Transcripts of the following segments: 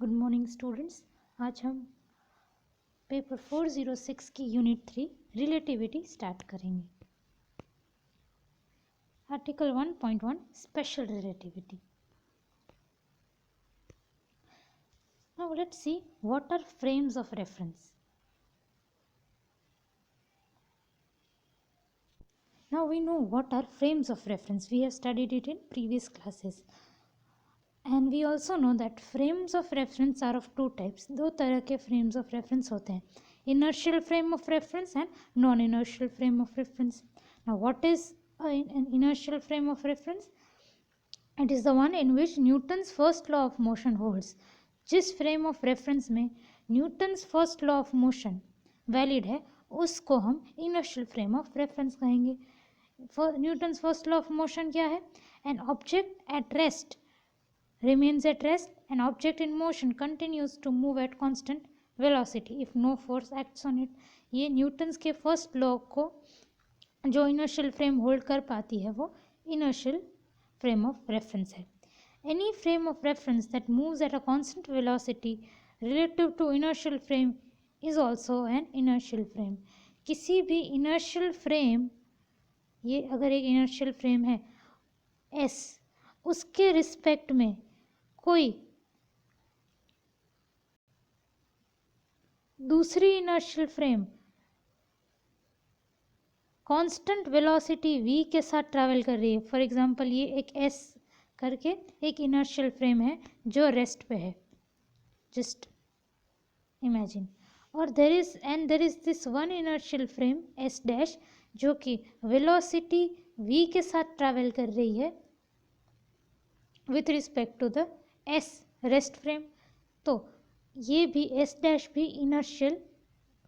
Good morning students. आज हम paper 406 की यूनिट 3 रिलेटिविटी स्टार्ट करेंगे। Article 1.1 special relativity. Now let's see what are frames of reference. Now we know what are frames of reference. We have studied it in previous classes. And we also know that frames of reference are of two types. दो तरह के frames of reference होते हैं, inertial frame of reference and non-inertial frame of reference. Now what is an inertial frame of reference? It is the one in which Newton's first law of motion holds. जिस frame of reference में Newton's first law of motion valid है उसको हम inertial frame of reference कहेंगे. Newton's first law of motion क्या है? An object at rest remains at rest. An object in motion continues to move at constant velocity if no force acts on it. ये Newton's के first law को जो inertial frame hold कर पाती है वो इनर्शियल फ्रेम ऑफ रेफरेंस है. Any frame of reference that moves at a constant velocity relative to inertial frame is also an inertial frame. किसी भी inertial frame, ये अगर एक inertial frame है S, उसके रिस्पेक्ट में कोई दूसरी inertial frame constant velocity v के साथ ट्रैवल कर रही है. फॉर एग्जांपल ये एक s करके एक इनर्शियल फ्रेम है जो रेस्ट पे है, जस्ट इमेजिन. और there is this one inertial frame s dash जो कि वेलोसिटी v के साथ ट्रैवल कर रही है with respect to the s rest frame. तो ये भी s डैश भी इनर्शियल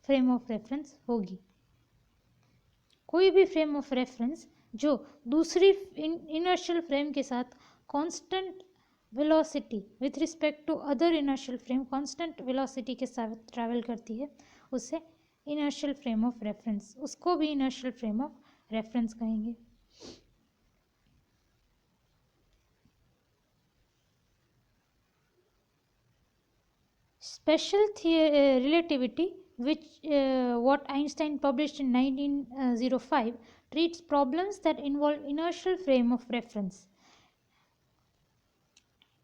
फ्रेम ऑफ रेफरेंस होगी. कोई भी फ्रेम ऑफ रेफरेंस जो दूसरी इनर्शियल फ्रेम के साथ constant velocity with respect to other inertial frame constant velocity के साथ ट्रैवल करती है उसे इनर्शियल फ्रेम ऑफ रेफरेंस, उसको भी इनर्शियल फ्रेम ऑफ रेफरेंस कहेंगे. Special relativity, which what Einstein published in 1905, treats problems that involve inertial frame of reference.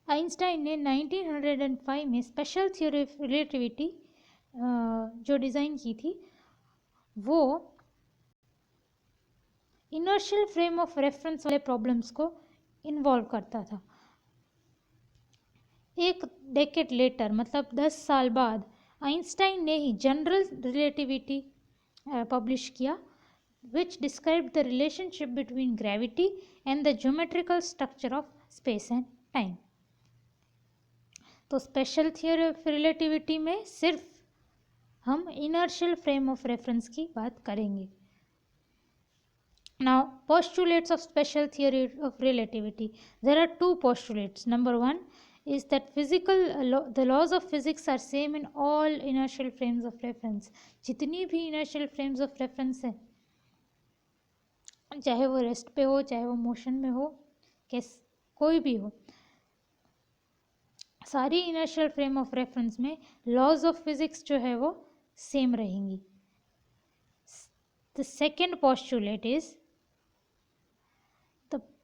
Einstein ने 1905 में स्पेशल थ्योरी ऑफ रिलेटिविटी जो डिज़ाइन की थी वो इनर्शियल फ्रेम ऑफ रेफरेंस वाले प्रॉब्लम्स को इन्वॉल्व करता था. एक डेकेड लेटर, मतलब 10 साल बाद, आइंस्टाइन ने ही जनरल रिलेटिविटी पब्लिश किया which described the relationship between gravity and the geometrical structure of space and time. तो स्पेशल थियरी ऑफ रिलेटिविटी में सिर्फ हम इनर्शियल फ्रेम ऑफ रेफरेंस की बात करेंगे. Now, postulates of special theory of relativity. There are two postulates. Number one is that the laws of physics are same in all inertial frames of reference. जितनी भी inertial frames of reference है, चाहे वो rest पे हो, चाहे वो motion में हो, कोई भी हो, सारी inertial frame of reference में laws of physics जो है वो सेम रहेंगी. The second postulate is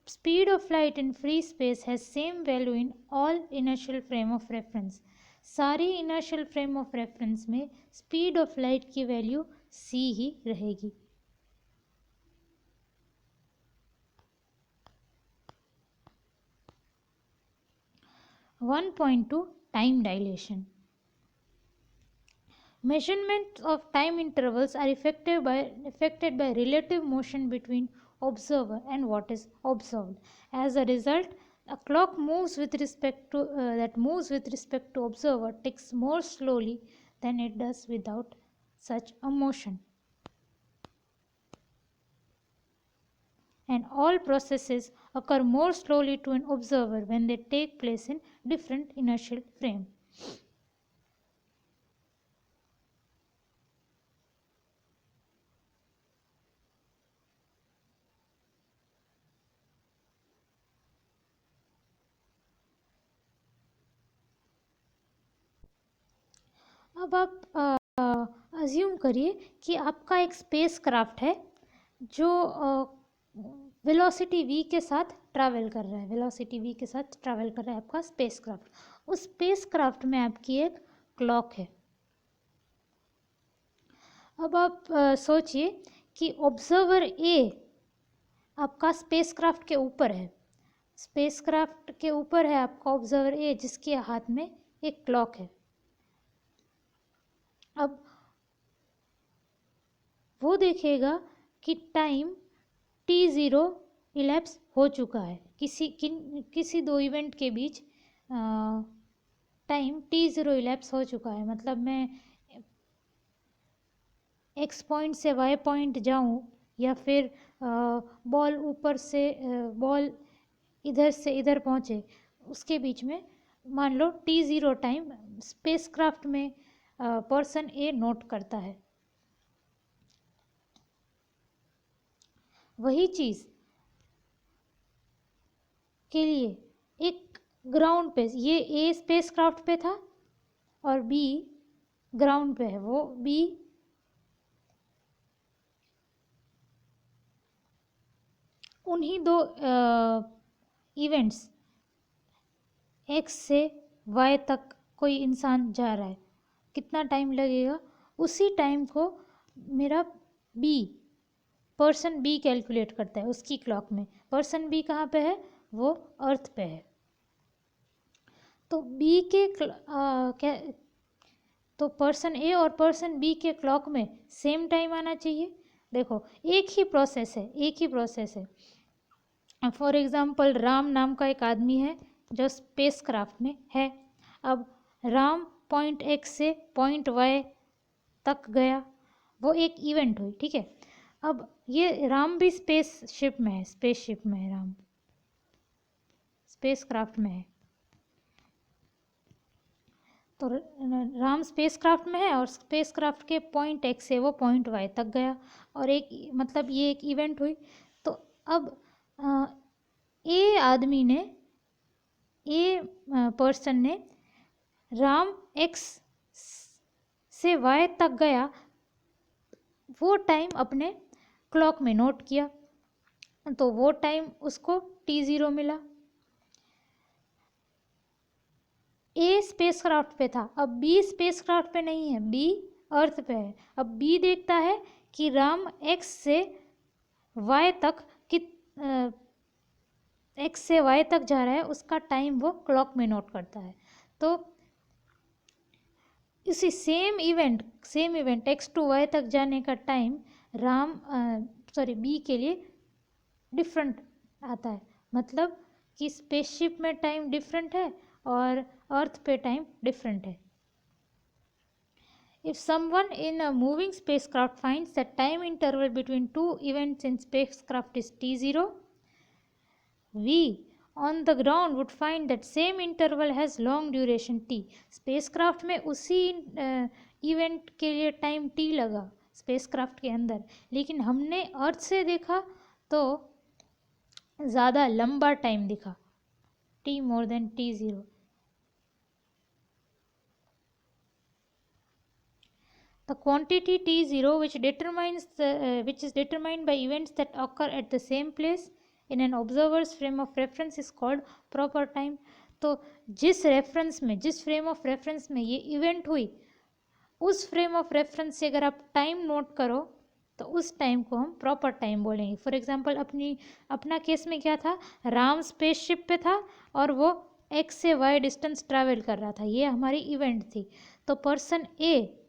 speed of light in free space has same value in all inertial frame of reference. सारी inertial frame of reference में speed of light की value c ही रहेगी. Time dilation. Measurements of time intervals are affected by relative motion between observer and what is observed. As a result, a clock moves with respect to observer ticks more slowly than it does without such a motion. And all processes occur more slowly to an observer when they take place in different inertial frame. अब आप assume करिए कि आपका एक space craft है जो velocity v के साथ ट्रैवल कर रहा है, वेलोसिटी v के साथ ट्रैवल कर रहा है आपका स्पेस क्राफ्ट। उस स्पेस क्राफ्ट में आपकी एक क्लॉक है। अब आप सोचिए कि ऑब्जर्वर ए आपका स्पेसक्राफ्ट के ऊपर है, स्पेसक्राफ्ट के ऊपर है आपका ऑब्जर्वर ए जिसके हाथ में एक क्लॉक है। अब वो देखेगा कि टाइम t0 इलेप्स हो चुका है, किसी दो इवेंट के बीच टाइम t0 इलेप्स हो चुका है। मतलब मैं x पॉइंट से y पॉइंट जाऊं या फिर बॉल ऊपर से बॉल इधर से इधर पहुंचे, उसके बीच में मान लो t0 टाइम स्पेसक्राफ्ट में पर्सन ए नोट करता है। वही चीज़ के लिए एक ग्राउंड पे, ये ए स्पेसक्राफ्ट पे था और बी ग्राउंड पे है, वो बी उन्हीं दो इवेंट्स एक्स से वाई तक कोई इंसान जा रहा है, कितना टाइम लगेगा, उसी टाइम को मेरा बी पर्सन बी कैलकुलेट करता है उसकी क्लॉक में। पर्सन बी कहाँ पे है, वो अर्थ पे है। तो बी के तो पर्सन ए और पर्सन बी के क्लॉक में सेम टाइम आना चाहिए। देखो एक ही प्रोसेस है, एक ही प्रोसेस है। फॉर एग्जांपल राम नाम का एक आदमी है जो स्पेस क्राफ्ट में है। अब राम पॉइंट एक्स से पॉइंट वाई तक गया, वो एक इवेंट हुई, ठीक है। अब ये राम भी स्पेसशिप में है, स्पेसशिप में है राम, स्पेस क्राफ्ट में है। तो राम स्पेस क्राफ्ट में है और स्पेस क्राफ्ट के पॉइंट एक्स से वो पॉइंट वाई तक गया और एक मतलब ये एक इवेंट हुई। तो अब ए आदमी ने, ए पर्सन ने राम एक्स से वाई तक गया, वो टाइम अपने क्लॉक में नोट किया, तो वो टाइम उसको t0 मिला। ए स्पेसक्राफ्ट पे था, अब बी स्पेसक्राफ्ट पे नहीं है, बी अर्थ पे है। अब बी देखता है कि राम एक्स से वाई तक एक्स से वाई तक जा रहा है, उसका टाइम वो क्लॉक में नोट करता है। तो इसी same event X to Y तक जाने का टाइम बी के लिए डिफरेंट आता है। मतलब कि स्पेसशिप में टाइम डिफरेंट है और अर्थ पे टाइम डिफरेंट है। If someone in a moving spacecraft finds that time interval between two events in spacecraft is t0, we on the ground would find that same interval has long duration t. Spacecraft में उसी event के लिए time t लगा spacecraft के अंदर, लेकिन हमने अर्थ से देखा तो ज़्यादा लंबा टाइम दिखा, t more than t0. The quantity t0 which is determined by events that occur at the same place in an observer's frame of reference is called proper time. तो जिस फ्रेम ऑफ रेफरेंस में ये event हुई, उस frame of reference से अगर आप time note करो तो उस टाइम को हम प्रॉपर टाइम बोलेंगे। फॉर एग्जांपल अपना केस में क्या था, राम स्पेसशिप पे था और वो एक्स से वाई डिस्टेंस ट्रैवल कर रहा था, ये हमारी इवेंट थी। तो पर्सन ए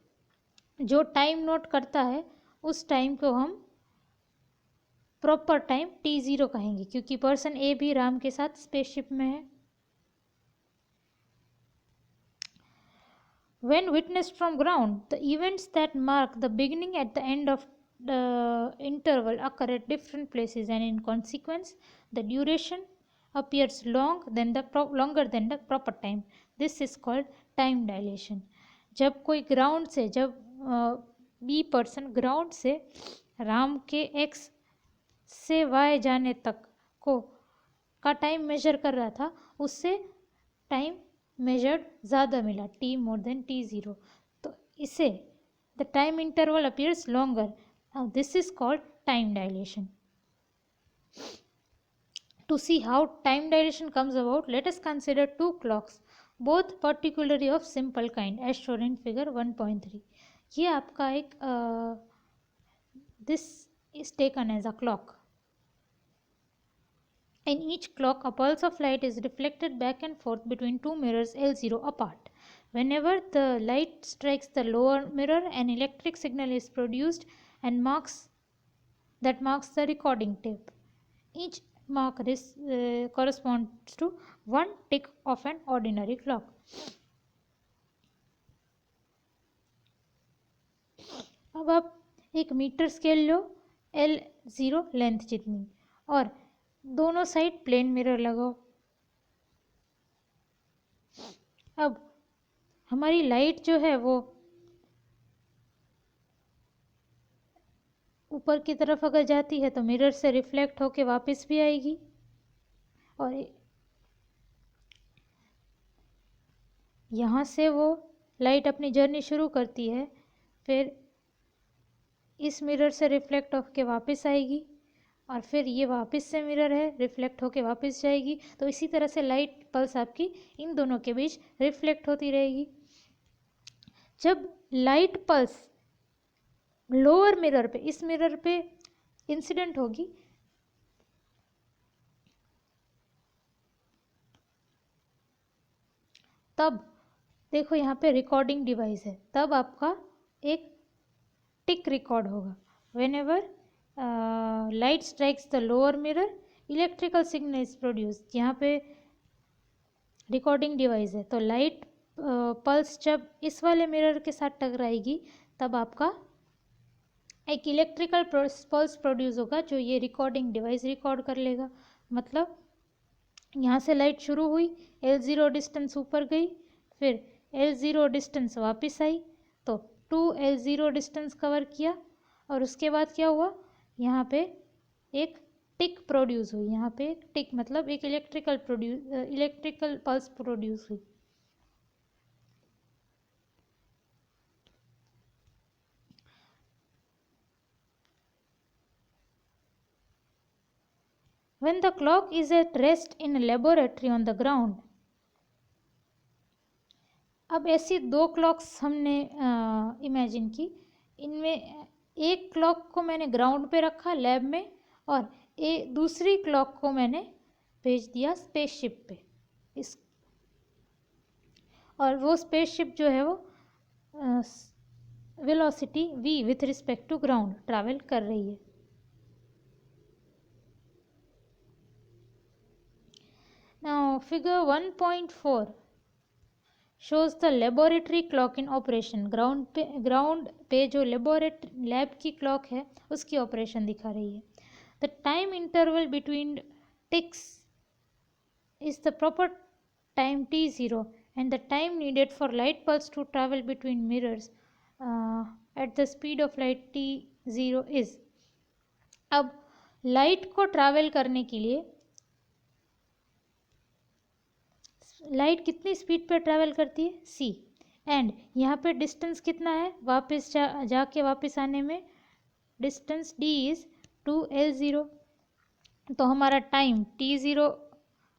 जो टाइम नोट करता है उस टाइम को हम प्रॉपर टाइम t0 कहेंगे, क्योंकि पर्सन ए भी राम के साथ स्पेसशिप में है। When witnessed from ground, the events that mark the beginning at the end of the interval occur at different places, and in consequence, the duration appears longer than the proper time. This is called time dilation. जब कोई ground से, जब B person ground से राम के x से Y जाने तक का टाइम मेजर कर रहा था, उससे टाइम मेजर्ड ज़्यादा मिला, t more than t0। तो इसे the time interval appears longer. Now this is called time dilation. To see how time dilation comes about, let us consider two clocks, both particularly of simple kind, as shown in figure 1.3. ये आपका एक this is taken as a clock. In each clock, a pulse of light is reflected back and forth between two mirrors L0 apart. Whenever the light strikes the lower mirror, an electric signal is produced and marks the recording tape. Each mark corresponds to one tick of an ordinary clock. अब आप एक metre scale लो L0 length जितनी और दोनों side plane mirror लगाओ. अब हमारी light जो है वो ऊपर की तरफ अगर जाती है तो मिरर से रिफ्लेक्ट होके वापस भी आएगी और यहाँ से वो लाइट अपनी जर्नी शुरू करती है, फिर इस मिरर से रिफ्लेक्ट होके वापस आएगी और फिर ये वापस से मिरर है, रिफ्लेक्ट होके वापस जाएगी. तो इसी तरह से लाइट पल्स आपकी इन दोनों के बीच रिफ्लेक्ट होती रहेगी. जब लाइट पल्स लोअर मिरर पे, इस मिरर पे इंसिडेंट होगी, तब देखो यहाँ पे रिकॉर्डिंग डिवाइस है, तब आपका एक टिक रिकॉर्ड होगा. Whenever light strikes the lower mirror, electrical signal is produced. यहाँ पे रिकॉर्डिंग डिवाइस है, तो लाइट पल्स जब इस वाले मिरर के साथ टकराएगी तब आपका एक इलेक्ट्रिकल पल्स प्रोड्यूस होगा जो ये रिकॉर्डिंग डिवाइस रिकॉर्ड कर लेगा. मतलब यहाँ से लाइट शुरू हुई, L0 डिस्टेंस ऊपर गई, फिर L0 डिस्टेंस वापस आई, तो 2L0 डिस्टेंस कवर किया और उसके बाद क्या हुआ, यहाँ पे एक टिक प्रोड्यूस हुई. यहाँ पे एक टिक मतलब एक इलेक्ट्रिकल पल्स प्रोड्यूस हुई. When the clock is at rest in a laboratory on the ground, अब ऐसी दो क्लॉक्स हमने इमेजिन की. इनमें एक क्लॉक को मैंने ग्राउंड पे रखा लैब में और दूसरी क्लॉक को मैंने भेज दिया स्पेसशिप पे. इस और वो स्पेसशिप जो है वो velocity v with respect to ground travel कर रही है. Now figure 1.4 shows the laboratory clock in operation. Ground पे जो लैब की क्लॉक है उसकी ऑपरेशन दिखा रही है. The time interval between ticks is the proper time t0 and the time needed for light pulse to travel between mirrors at the speed of light t0 is. अब light को travel करने के लिए light कितनी speed पे travel करती है, c, and यहाँ पे डिस्टेंस कितना है, वापस जाके वापस आने में डिस्टेंस d इज़ 2L0. तो हमारा time t0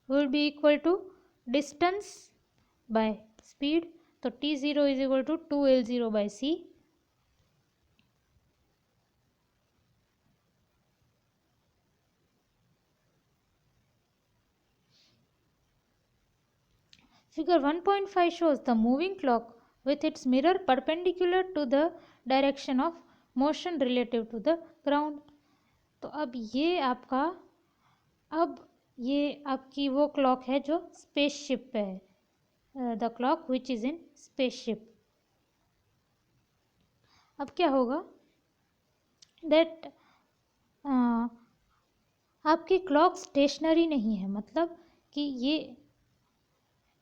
will be equal to distance by speed. तो t0 is equal to 2L0 by c. Figure 1.5 shows the moving clock with its mirror perpendicular to the direction of motion relative to the ground. तो अब ये आपकी वो clock है जो spaceship पे है, the clock which is in spaceship. अब क्या होगा दैट आपकी क्लॉक स्टेशनरी नहीं है. मतलब कि ये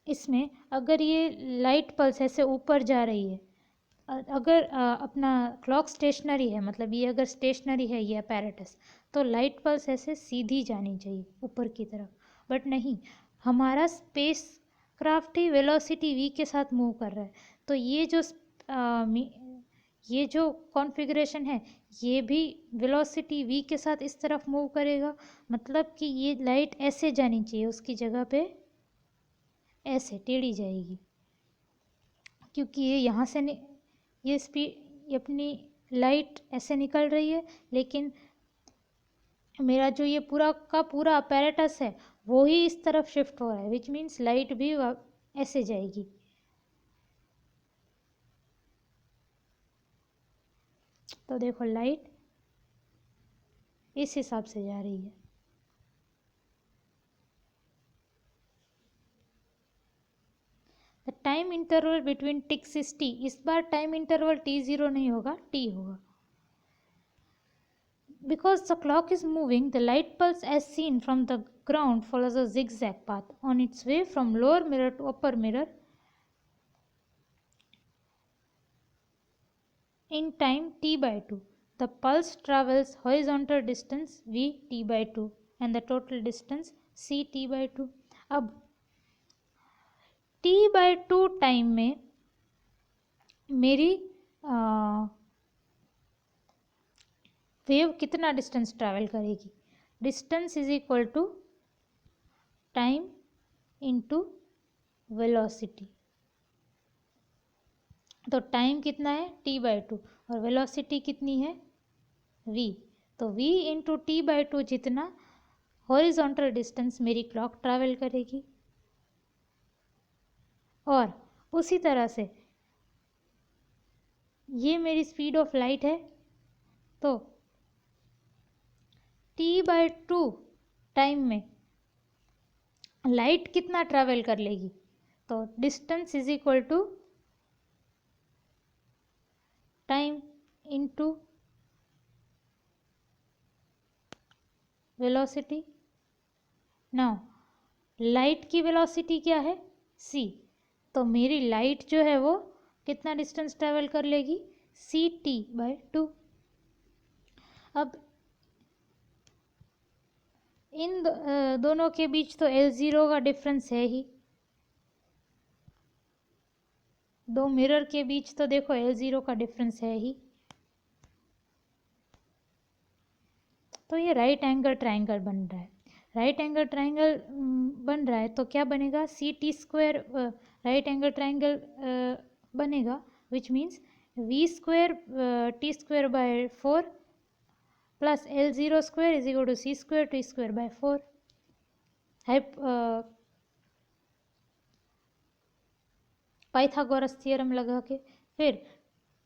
इसमें अगर ये लाइट पल्स ऐसे ऊपर जा रही है, अगर अपना क्लॉक स्टेशनरी है, मतलब ये अगर स्टेशनरी है ये अपैरेटस, तो लाइट पल्स ऐसे सीधी जानी चाहिए ऊपर की तरफ. बट नहीं, हमारा स्पेस क्राफ्ट ही वेलोसिटी v के साथ मूव कर रहा है. तो ये जो ये जो कॉन्फ़िगरेशन है ये भी वेलोसिटी v के साथ इस तरफ मूव करेगा, मतलब कि ये लाइट ऐसे जानी चाहिए, उसकी जगह पे ऐसे टेढ़ी जाएगी, क्योंकि ये यहाँ से ये स्पीड, ये अपनी लाइट ऐसे निकल रही है, लेकिन मेरा जो ये पूरा का पूरा अपैरेटस है वो ही इस तरफ शिफ्ट हो रहा है, विच मीन्स लाइट भी ऐसे जाएगी। तो देखो लाइट इस हिसाब से जा रही है। The time interval between ticks is T. इस बार टाइम इंटरवल t0 नहीं होगा, t होगा। Because the clock is moving, the light pulse as seen from the ground follows a zigzag path on its way from lower mirror to upper mirror in time t by 2. The pulse travels horizontal distance v t by 2 and the total distance c t by 2. अब t by 2 time में मेरी wave कितना distance travel करेगी? Distance is equal to time into velocity. तो time कितना है? t by 2 और velocity कितनी है? v। तो v इंटू टी बाई 2 जितना हॉरिजॉन्टल डिस्टेंस मेरी क्लॉक ट्रैवल करेगी। और उसी तरह से ये मेरी स्पीड ऑफ लाइट है, तो t बाई 2 टाइम में लाइट कितना ट्रैवल कर लेगी? तो distance is equal to time into velocity. Now light की वेलोसिटी क्या है? c। तो मेरी लाइट जो है वो कितना डिस्टेंस ट्रैवल कर लेगी? C T by 2। अब इन दोनों के बीच तो L0 का डिफरेंस है ही, दो मिरर के बीच तो देखो L0 का डिफरेंस है ही। तो ये राइट एंगल ट्राइंगल बन रहा है। राइट एंगल ट्राइंगल बन रहा है तो क्या बनेगा? C T square right angle triangle बनेगा, which means V square T square by 4 plus L0 square is equal to C square T square by 4। Pythagoras theorem लगा के फिर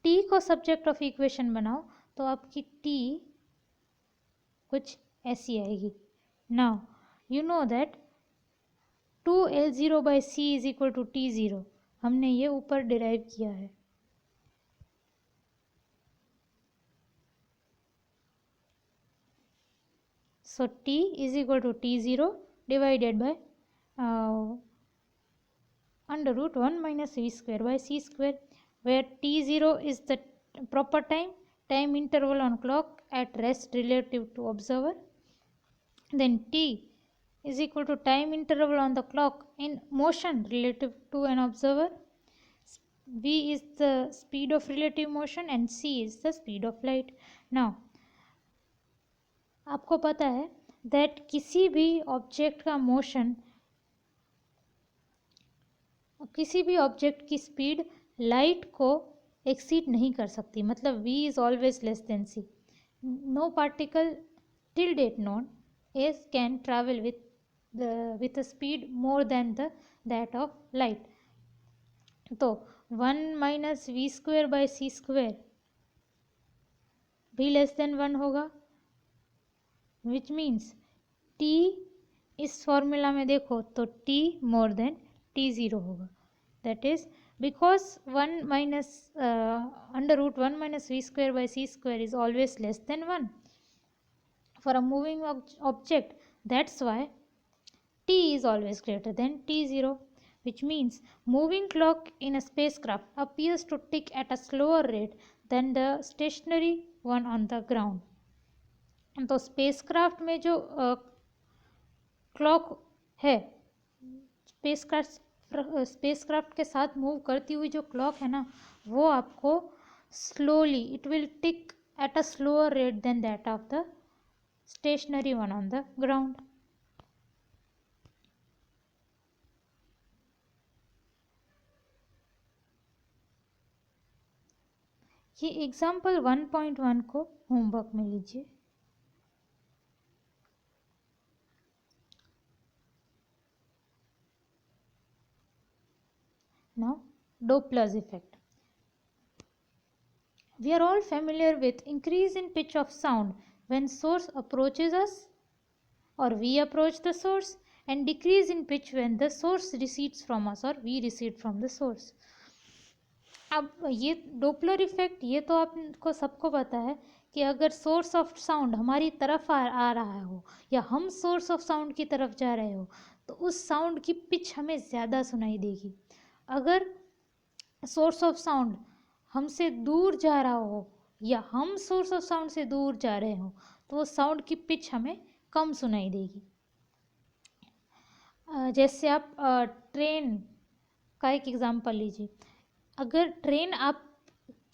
t को सब्जेक्ट ऑफ इक्वेशन बनाओ तो आपकी t कुछ ऐसी आएगी। Now you know that 2L0 by C is equal to T0, हमने ये ऊपर डिराइव किया है। So t is equal to T0 divided by under root 1 minus v square by c square, where T0 is the proper time interval on clock at rest relative to observer. Then t is equal to time interval on the clock in motion relative to an observer. v is the speed of relative motion and c is the speed of light. Now आपको पता है that किसी भी object का motion, किसी भी object की speed light को एक्सीड नहीं कर सकती, मतलब v is always less than c। No particle till date known is can travel with a speed more than that of light. तो 1 minus we square by C square भी less than 1 होगा, which means t इस formula में देखो तो t more than T0 होगा। That is because 1 minus under root 1 minus we square by C square is always less than 1 for a moving object, that's why t is always greater than T0, which means moving clock in a spacecraft appears to tick at a slower rate than the stationary one on the ground. तो spacecraft में जो clock है, spacecraft spacecraft के साथ move करती हुई जो clock है ना, वो आपको slowly, it will tick at a slower rate than that of the stationary one on the ground. ये एग्जाम्पल 1.1 को होमवर्क में लीजिए. Now, Doppler's effect. We are all familiar with increase in pitch of sound when source approaches us or we approach the source, and decrease in pitch when the source recedes from us or we recede from the source. अब ये Doppler effect, ये तो आपको सबको पता है कि अगर सोर्स ऑफ साउंड हमारी तरफ आ रहा हो या हम सोर्स ऑफ साउंड की तरफ जा रहे हो तो उस साउंड की पिच हमें ज़्यादा सुनाई देगी. अगर सोर्स ऑफ साउंड हमसे दूर जा रहा हो या हम सोर्स ऑफ साउंड से दूर जा रहे हो तो वो साउंड की पिच हमें कम सुनाई देगी. जैसे आप ट्रेन का एक एग्जांपल लीजिए. अगर ट्रेन आप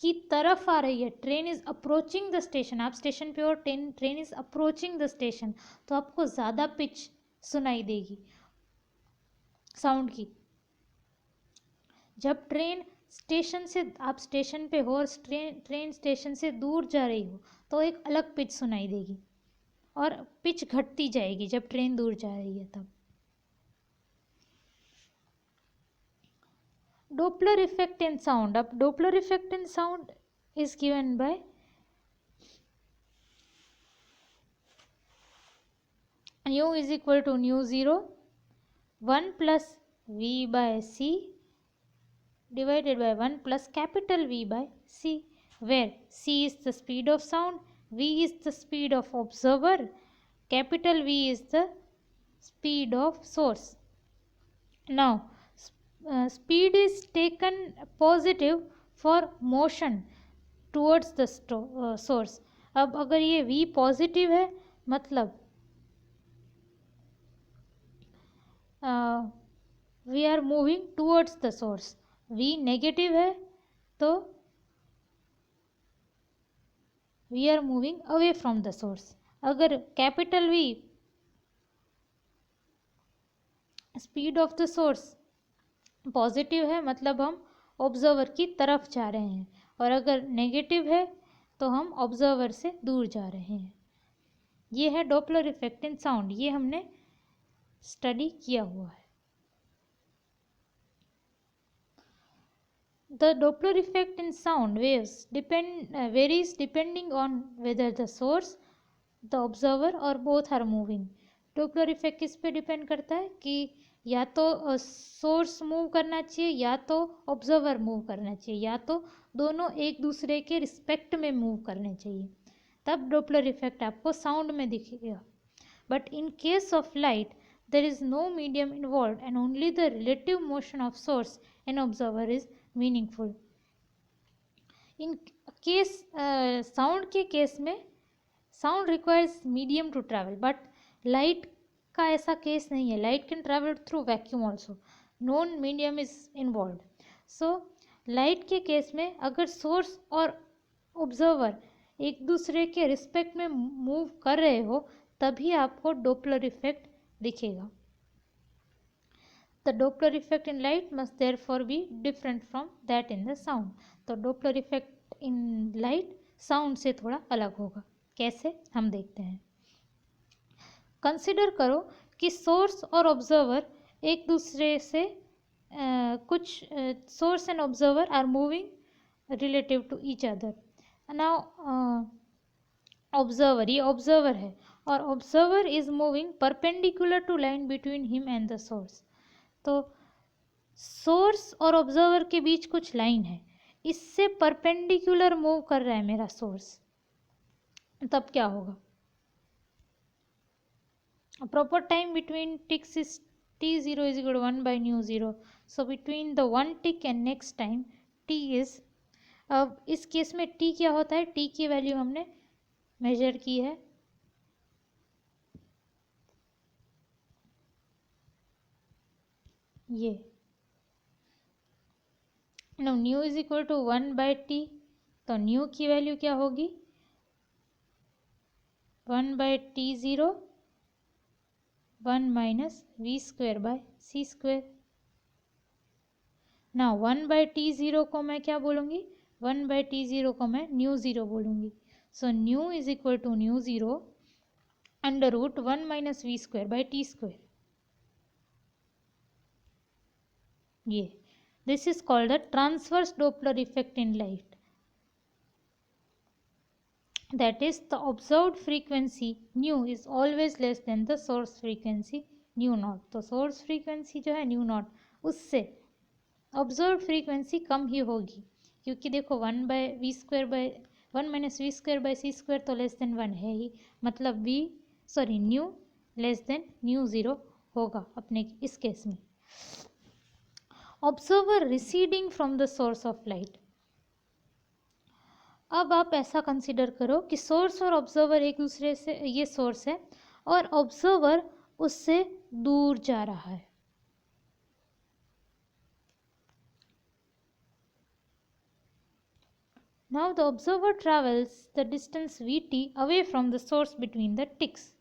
की तरफ आ रही है, train is approaching the station, आप स्टेशन पे हो, train is approaching the station, तो आपको ज़्यादा पिच सुनाई देगी साउंड की. जब ट्रेन स्टेशन से, आप स्टेशन पे हो और ट्रेन स्टेशन से दूर जा रही हो तो एक अलग पिच सुनाई देगी और पिच घटती जाएगी जब ट्रेन दूर जा रही है तब. Doppler effect in sound. अब Doppler effect in sound is given by nu is equal to nu 0 1 plus v by c divided by 1 plus capital V by c, where c is the speed of sound, v is the speed of observer, capital V is the speed of source. Now, speed is taken positive for motion towards the source. अब अगर ये v positive है मतलब we are moving towards the source. v negative है तो we are moving away from the source. अगर capital V speed of the source positive है मतलब हम ऑब्जर्वर की तरफ जा रहे हैं, और अगर नेगेटिव है तो हम ऑब्जर्वर से दूर जा रहे हैं. ये है डॉपलर इफेक्ट इन साउंड, ये हमने स्टडी किया हुआ है. The Doppler effect in sound waves varies depending on whether the source, the observer or both are moving. Doppler effect किस पे डिपेंड करता है कि या तो सोर्स मूव करना चाहिए या तो ऑब्जर्वर मूव करना चाहिए या तो दोनों एक दूसरे के रिस्पेक्ट में मूव करने चाहिए, तब डोपलर इफेक्ट आपको साउंड में दिखेगा. But in case of light there is no medium involved and only the relative motion of source and observer is meaningful. In case sound के केस में sound requires medium to travel, but light का ऐसा case नहीं है. light can travel through vacuum also, no medium is involved. so light के case में अगर source और observer एक दूसरे के रिस्पेक्ट में मूव कर रहे हो तभी आपको डोपलर इफेक्ट दिखेगा. The Doppler effect in light must therefore be different from that in the sound. तो Doppler effect in light sound से थोड़ा अलग होगा. कैसे हम देखते हैं. कंसिडर करो कि सोर्स और ऑब्जर्वर एक दूसरे से कुछ source and observer are moving relative to each other. Now observer, ये ऑब्जर्वर है और observer is moving perpendicular to line between him and the source. तो सोर्स और ऑब्जर्वर के बीच कुछ लाइन है, इससे परपेंडिकुलर मूव कर रहा है मेरा सोर्स, तब क्या होगा. Proper time between ticks is t0 is equal to 1 by nu 0. So between the one tick and next time t is, अब इस केस में t क्या होता है, t की वैल्यू हमने मेजर की है, ये now nu is equal to 1/t, तो न्यू की वैल्यू क्या होगी 1/t0 1 माइनस v²/c²। ना 1/t0 को मैं क्या बोलूँगी 1/t0 को मैं न्यू ज़ीरो बोलूँगी। So nu is equal to nu zero under root 1 minus v²/t²। ये this is called the transverse Doppler effect in light, that is the observed frequency nu is always less than the source frequency nu naught। तो source frequency जो है nu naught उससे observed frequency कम ही होगी, क्योंकि देखो 1 minus v²/c² तो less than 1 है ही, मतलब new less than new zero होगा अपने इस केस में। Observer receding from the source of light. अब आप ऐसा कंसिडर करो कि सोर्स और ऑब्जर्वर एक दूसरे से, ये सोर्स है और ऑब्जर्वर उससे दूर जा रहा है। Now the observer travels the distance vt away from the source between the ticks,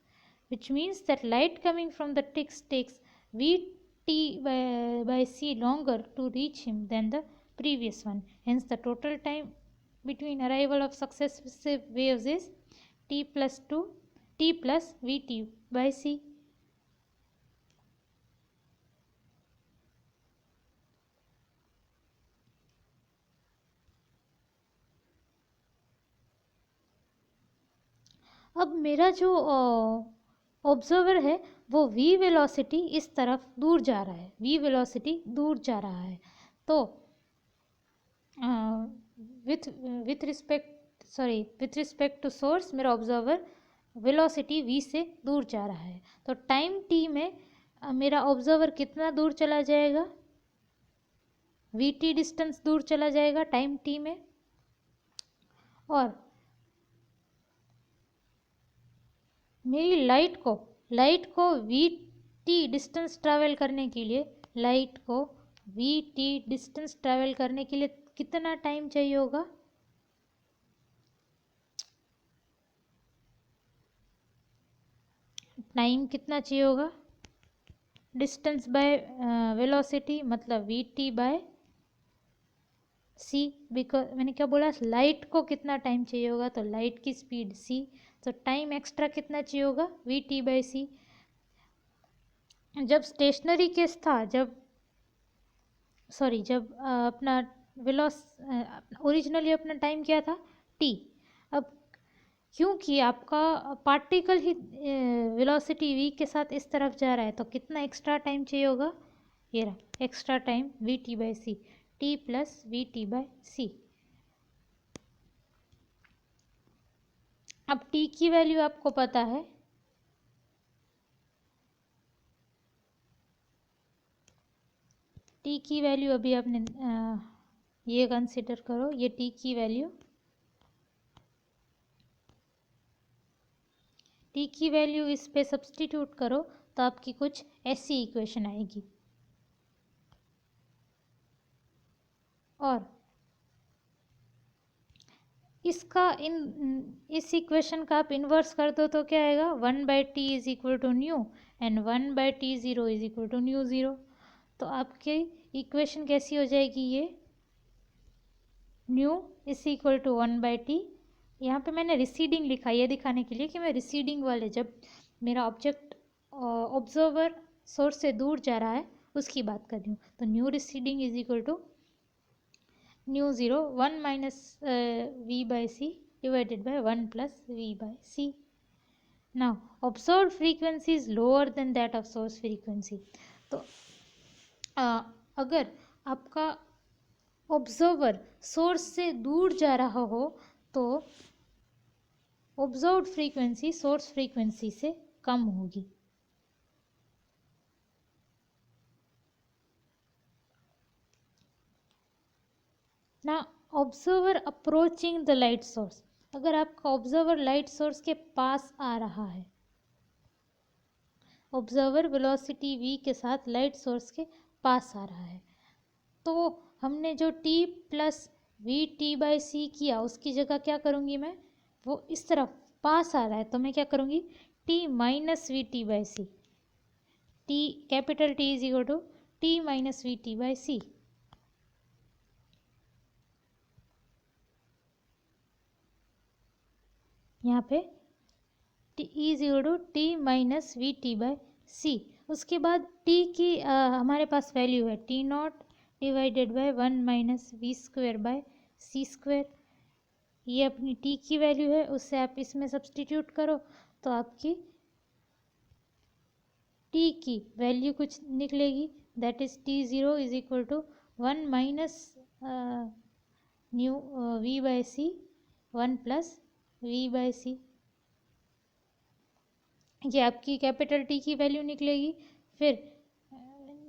which means that light coming from the ticks takes vt by c longer to reach him than the previous one. Hence the total time between arrival of successive waves is t plus vt by c. अब मेरा जो observer है वो v velocity इस तरफ दूर जा रहा है, v वेलोसिटी दूर जा रहा है, तो विथ रिस्पेक्ट टू सोर्स मेरा ऑब्जर्वर वेलोसिटी v से दूर जा रहा है। तो टाइम t में मेरा ऑब्जर्वर कितना दूर चला जाएगा, vt डिस्टेंस दूर चला जाएगा टाइम t में, और मेरी लाइट को vt डिस्टेंस ट्रैवल करने के लिए कितना टाइम चाहिए होगा, टाइम कितना चाहिए होगा, डिस्टेंस बाय वेलोसिटी मतलब vt बाय c। बिकॉज मैंने क्या बोला, लाइट को कितना टाइम चाहिए होगा, तो लाइट की स्पीड c, तो टाइम एक्स्ट्रा कितना चाहिए होगा vt बाय c। जब स्टेशनरी केस था, जब अपना ओरिजिनली अपना टाइम क्या था t। अब क्योंकि आपका पार्टिकल ही वेलोसिटी v के साथ इस तरफ जा रहा है, तो कितना एक्स्ट्रा टाइम चाहिए होगा, ये रहा extra time vt by c, t plus vt by c। अब t की वैल्यू आपको पता है, t की वैल्यू अभी आपने ये कंसिडर करो, ये t की वैल्यू इस पे सब्स्टिट्यूट करो तो आपकी कुछ ऐसी इक्वेशन आएगी, और इस इक्वेशन का आप इन्वर्स कर दो तो क्या आएगा 1/t is equal to nu and 1/t0 is equal to nu zero. तो आपकी इक्वेशन कैसी हो जाएगी, ये new is equal to 1/t। यहाँ पे मैंने रिसीडिंग लिखा ये दिखाने के लिए कि मैं रिसीडिंग वाले, जब मेरा ऑब्जेक्ट ऑब्जर्वर सोर्स से दूर जा रहा है उसकी बात कर रही हूँ। तो nu receding is equal to nu zero 1 minus v by c divided by 1 plus v by c। Now observed frequency is lower than that of source frequency. तो अगर आपका ऑब्जर्वर सोर्स से दूर जा रहा हो तो ऑब्जर्व्ड फ्रीक्वेंसी सोर्स फ्रीक्वेंसी से कम होगी। ना observer approaching the light source, अगर आपका ऑब्जर्वर लाइट सोर्स के पास आ रहा है, ऑब्जर्वर वेलोसिटी v के साथ लाइट सोर्स के पास आ रहा है, तो हमने जो t plus V T by C किया उसकी जगह क्या करूँगी मैं, वो इस तरफ पास आ रहा है तो मैं क्या करूँगी, t minus V T by C, T capital T is equal to T minus V T by C. यहाँ पे T is equal to T minus V T by C. उसके बाद टी की हमारे पास वैल्यू है T not divided by 1 minus we square by C square. ये अपनी टी की वैल्यू है, उससे आप इसमें सब्सटीट्यूट करो तो आपकी टी की वैल्यू कुछ निकलेगी, that is T zero is equal to 1 minus nu V by C 1 plus V by C. ये आपकी कैपिटल टी की वैल्यू निकलेगी। फिर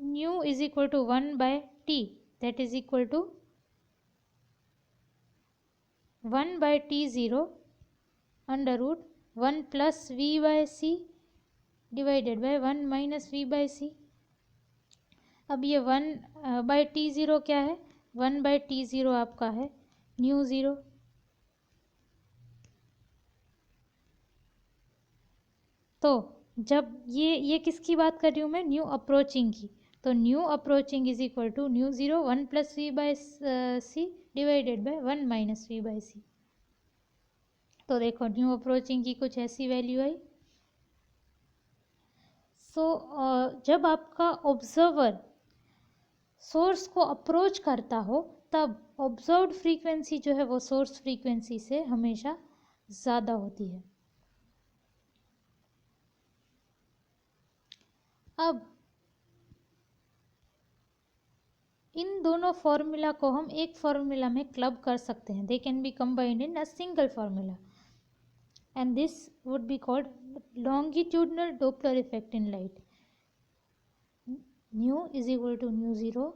nu is equal to 1 by T, that is equal to 1 by T zero under root 1 plus we by C divided by 1 minus we by C. अब ये 1 by T zero क्या है, 1 by T zero आपका है new zero. तो जब ये किसकी बात कर रही हूँ मैं, न्यू अप्रोचिंग की, तो nu approaching is equal to nu zero 1 plus we by C divided by 1 minus we by C. तो देखो न्यू अप्रोचिंग की कुछ ऐसी वैल्यू आई। सो जब आपका ऑब्जर्वर सोर्स को अप्रोच करता हो तब ऑब्जर्व्ड फ्रीक्वेंसी जो है वो सोर्स फ्रीक्वेंसी से हमेशा ज़्यादा होती है। अब इन दोनों फॉर्मूला को हम एक फॉर्मूला में क्लब कर सकते हैं, they can be combined in a single formula and this would be called longitudinal Doppler effect in light. Nu is equal to nu zero,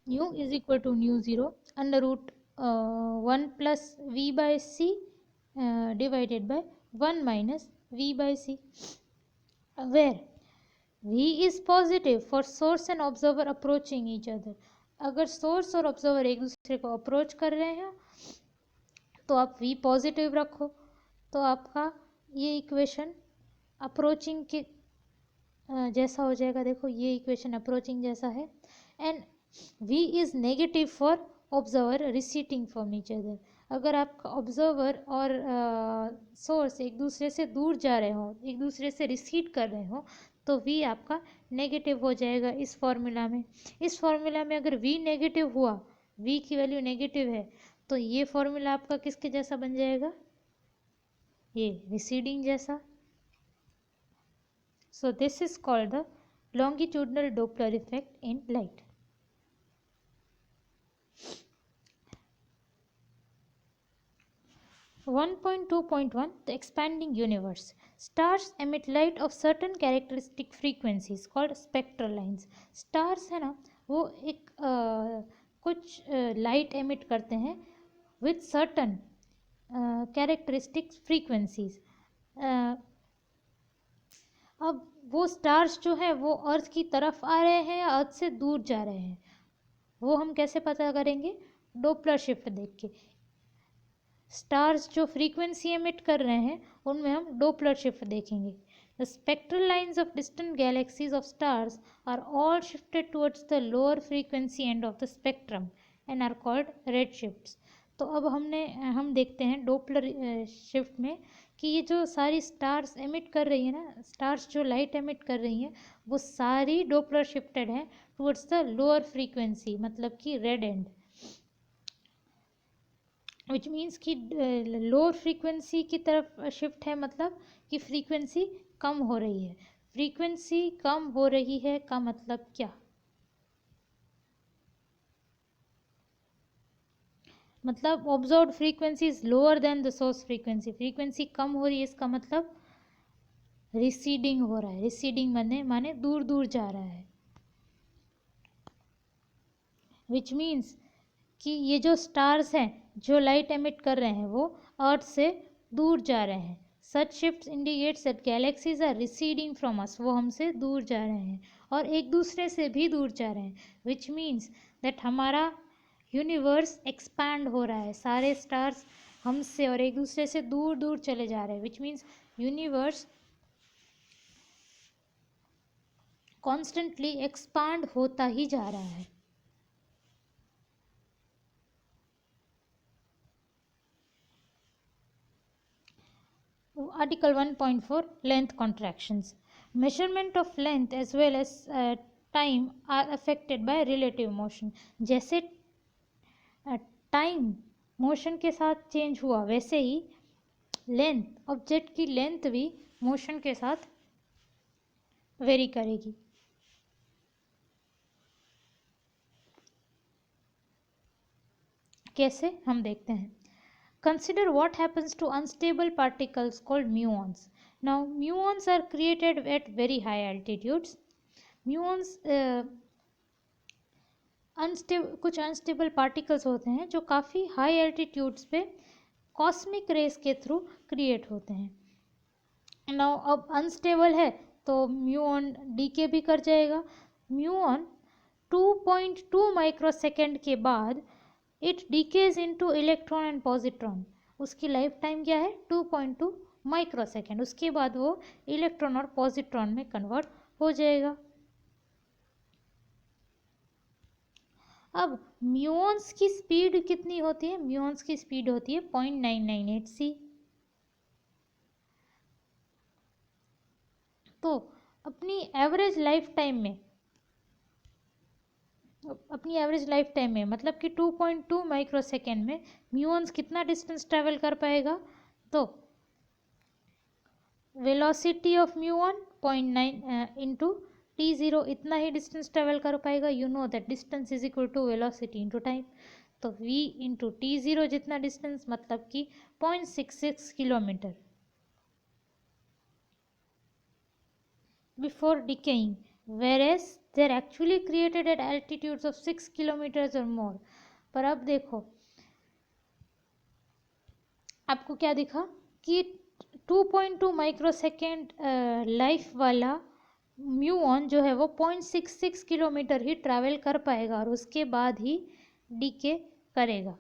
nu is equal to nu zero under root 1 plus we by C divided by 1 minus we by c, where V is positive for source and observer approaching each other। अगर source और observer एक दूसरे को approach कर रहे हैं तो आप V पॉजिटिव रखो, तो आपका ये इक्वेशन अप्रोचिंग के जैसा हो जाएगा। देखो ये इक्वेशन अप्रोचिंग जैसा है। And V is negative for observer receding from each other. अगर आपका ऑब्जर्वर और सोर्स एक दूसरे से दूर जा रहे हो, एक दूसरे से रिसीट कर रहे हो, तो V आपका नेगेटिव हो जाएगा इस फॉर्मूला में। इस फॉर्मूला में अगर V नेगेटिव हुआ, V की वैल्यू नेगेटिव है, तो ये फॉर्मूला आपका किसके जैसा बन जाएगा, ये रिसीडिंग जैसा। So this is called the longitudinal Doppler effect in light। One point 2.1 The expanding universe। Stars emit light of certain characteristic frequencies called spectral lines। Stars है ना, वो एक कुछ लाइट एमिट करते हैं with certain characteristic frequencies। अब वो stars जो है वो अर्थ की तरफ आ रहे हैं या अर्थ से दूर जा रहे हैं, वो हम कैसे पता करेंगे, डोपलर शिफ्ट देख के। स्टार्स जो फ्रीक्वेंसी एमिट कर रहे हैं उनमें हम डोपलर शिफ्ट देखेंगे। The spectral lines of distant galaxies of stars are all shifted towards the lower frequency end of the spectrum and are called red shifts. तो अब हम देखते हैं डोपलर शिफ्ट में कि ये जो सारी स्टार्स एमिट कर रही है ना, स्टार्स जो लाइट एमिट कर रही हैं वो सारी डोपलर शिफ्टेड हैं टुवर्ड्स द लोअर फ्रीक्वेंसी, मतलब कि रेड एंड, विच मीन्स कि लोअर फ्रीक्वेंसी की तरफ शिफ्ट है, मतलब कि फ्रीक्वेंसी कम हो रही है। फ्रीक्वेंसी कम हो रही है का मतलब क्या, मतलब observed frequency is lower than the source frequency. Frequency कम हो रही है इसका मतलब रिसीडिंग हो रहा है। रिसीडिंग माने दूर दूर जा रहा है, विच मीन्स कि ये जो स्टार्स हैं जो लाइट एमिट कर रहे हैं वो अर्थ से दूर जा रहे हैं। Such shifts indicates that galaxies are receding from us, वो हमसे दूर जा रहे हैं और एक दूसरे से भी दूर जा रहे हैं, विच मीन्स दैट हमारा यूनिवर्स एक्सपैंड हो रहा है, सारे स्टार्स हमसे और एक दूसरे से दूर दूर चले जा रहे हैं, which means universe constantly expand होता ही जा रहा है। Article 1.4 length contractions. Measurement of length as well as time are affected by relative motion. जैसे टाइम मोशन के साथ चेंज हुआ वैसे ही लेंथ, ऑब्जेक्ट की लेंथ भी मोशन के साथ वेरी करेगी। कैसे हम देखते हैं। Consider what happens to unstable particles called muons. Now, muons are created at very high altitudes. Muons कुछ अनस्टेबल पार्टिकल्स होते हैं जो काफ़ी हाई एल्टीट्यूड्स पे कॉस्मिक रेस के थ्रू क्रिएट होते हैं। नाउ अब अनस्टेबल है तो म्यूऑन डीके भी कर जाएगा। म्यूऑन 2.2 माइक्रोसेकेंड के बाद it decays into electron and positron. उसकी लाइफ टाइम क्या है 2.2 माइक्रोसेकेंड। उसके बाद वो इलेक्ट्रॉन और पॉजिट्रॉन में कन्वर्ट हो जाएगा। अब म्यूऑन्स की स्पीड कितनी होती है? म्यूऑन्स की स्पीड होती है 0.998 c। तो अपनी एवरेज लाइफ टाइम में मतलब कि 2.2 माइक्रोसेकेंड में म्यूऑन्स कितना डिस्टेंस ट्रैवल कर पाएगा? तो velocity of muon 0.9 into t0 इतना ही डिस्टेंस ट्रैवल कर पाएगा। You know that distance is equal to velocity into time. तो v इंटू t0 जितना डिस्टेंस मतलब कि 0.66 kilometre before decaying, whereas they are actually created at altitudes of 6 kilometers or more. पर अब देखो आपको क्या दिखा कि 2.2 माइक्रोसेकेंड लाइफ वाला म्यूऑन जो है वो 0.66 किलोमीटर ही ट्रैवल कर पाएगा और उसके बाद ही डीके करेगा।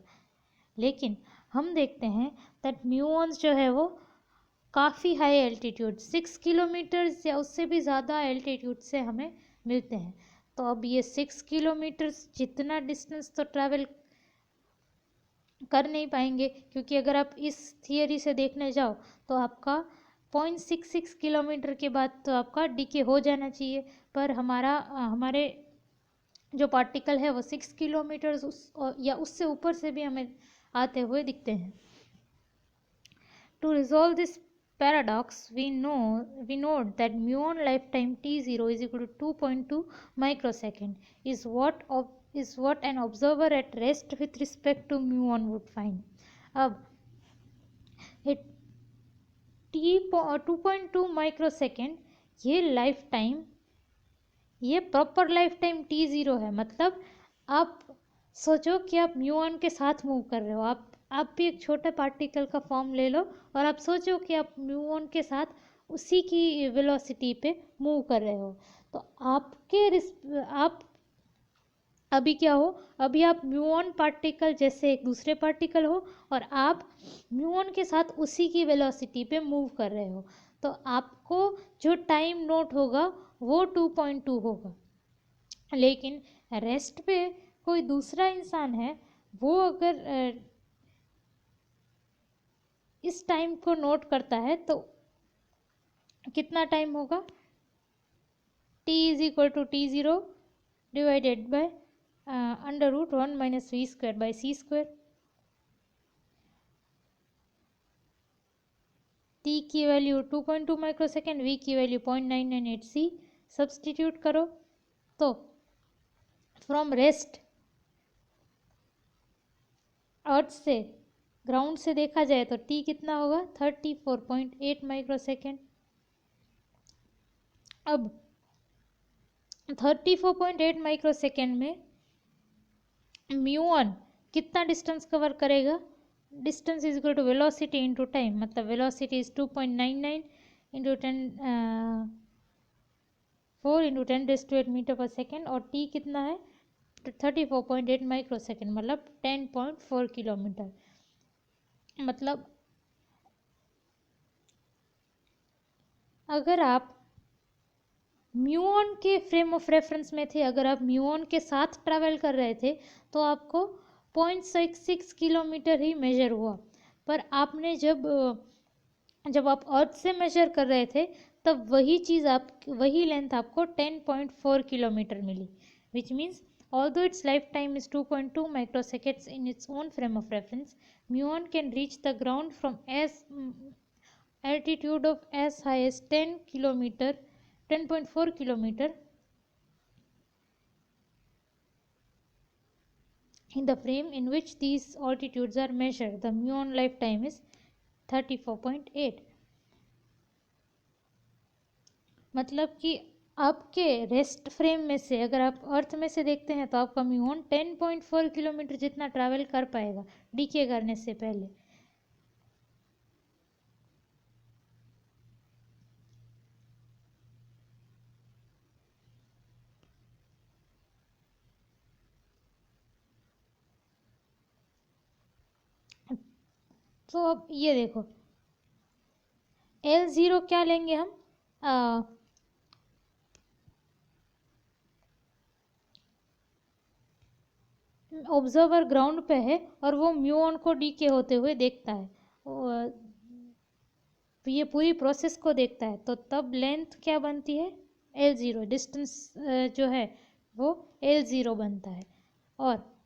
लेकिन हम देखते हैं दैट म्यूऑन्स जो है वो काफ़ी हाई एल्टीट्यूड 6 किलोमीटर्स या उससे भी ज़्यादा एल्टीट्यूड से हमें मिलते हैं। तो अब ये 6 किलोमीटर्स जितना डिस्टेंस तो ट्रैवल कर नहीं पाएंगे, क्योंकि अगर आप इस थियरी से देखने जाओ तो आपका 0.66 किलोमीटर के बाद तो आपका डीके हो जाना चाहिए। पर हमारे जो पार्टिकल है वो 6 किलोमीटर्स या उससे ऊपर से भी हमें आते हुए दिखते हैं। To resolve this paradox, we note that muon lifetime t0 is equal to 2.2 microsecond is what an observer at rest with respect to muon would find. अब it 2.2 माइक्रोसेकेंड ये प्रॉपर लाइफ टाइम t0 है। मतलब आप सोचो कि आप muon के साथ मूव कर रहे हो। आप भी एक छोटे पार्टिकल का फॉर्म ले लो और आप सोचो कि आप म्यूऑन के साथ उसी की वेलोसिटी पे मूव कर रहे हो। तो आप अभी क्या हो, अभी आप म्यूऑन पार्टिकल जैसे एक दूसरे पार्टिकल हो और आप म्यूऑन के साथ उसी की वेलोसिटी पे मूव कर रहे हो। तो आपको जो टाइम नोट होगा वो 2.2 होगा। लेकिन रेस्ट पे कोई दूसरा इंसान है, वो अगर इस टाइम को नोट करता है तो कितना टाइम होगा? t is equal to t0 divided by under root 1 minus v square by c square. t की वैल्यू 2.2 माइक्रोसेकेंड, v की वैल्यू 0.998 c सब्सटीट्यूट करो तो फ्रॉम रेस्ट अर्थ से ग्राउंड से देखा जाए तो t कितना होगा 34.8 माइक्रोसेकेंड। अब 34.8 माइक्रोसेकेंड में म्यूऑन कितना डिस्टेंस कवर करेगा? Distance is equal to velocity into time. मतलब velocity is 2.99 into 4 into 10⁻⁸ meter per second और t कितना है 34.8 माइक्रोसेकेंड, मतलब 10.4 किलोमीटर। मतलब अगर आप म्यूऑन के फ्रेम ऑफ रेफरेंस में थे, अगर आप म्यूऑन के साथ ट्रैवल कर रहे थे, तो आपको 0.66 किलोमीटर ही मेजर हुआ। पर आपने जब आप अर्थ से मेजर कर रहे थे, तब वही लेंथ आपको 10.4 किलोमीटर मिली, which means although its lifetime is 2.2 microseconds in its own frame of reference, muon can reach the ground from altitude of as high as 10.4 kilometer in the frame in which these altitudes are measured. The muon lifetime is 34.8. मतलब कि आपके rest frame में से, अगर आप अर्थ में से देखते हैं, तो आपका म्यूऑन 10.4 किलोमीटर जितना ट्रैवल कर पाएगा डीके करने से पहले। तो अब ये देखो, L0 क्या लेंगे हम, ऑब्जर्वर ग्राउंड पे है और वो म्यूऑन को डीके होते हुए देखता है, ये पूरी प्रोसेस को देखता है, तो तब लेंथ क्या बनती है, L0, डिस्टेंस जो है वो L0 बनता है। और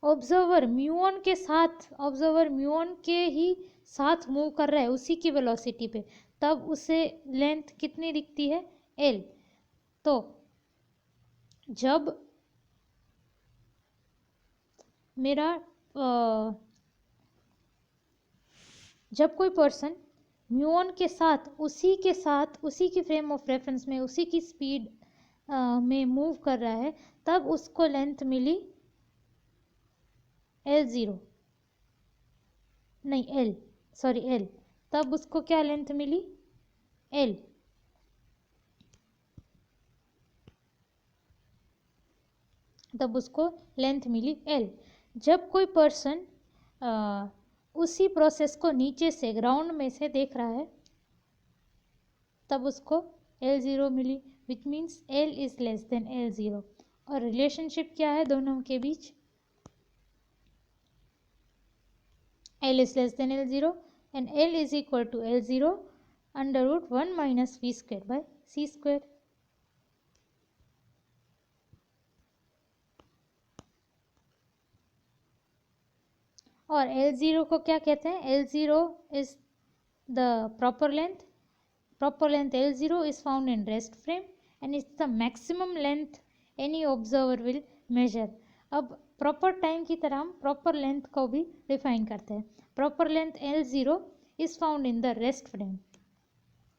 ऑब्जर्वर म्यूऑन के ही साथ मूव कर रहा है, उसी की वेलोसिटी पे, तब उसे लेंथ कितनी दिखती है, L। तो जब कोई पर्सन म्यूऑन के साथ उसी की फ्रेम ऑफ रेफरेंस में उसी की स्पीड में मूव कर रहा है, तब उसको लेंथ मिली L0, नहीं L, तब उसको क्या लेंथ मिली, L। तब उसको लेंथ मिली L। जब कोई पर्सन उसी प्रोसेस को नीचे से ग्राउंड में से देख रहा है, तब उसको L0 मिली, which means L is less than L0। और रिलेशनशिप क्या है दोनों के बीच, L is less than L0 and L is equal to L0 under root 1 minus v square by c square। और L0 को क्या कहते हैं, L0 is the proper length L0 is found in rest frame and it's the maximum length any observer will measure। अब proper time की तरह हम proper length को भी डिफाइन करते हैं। Proper length L0 is found in the rest frame.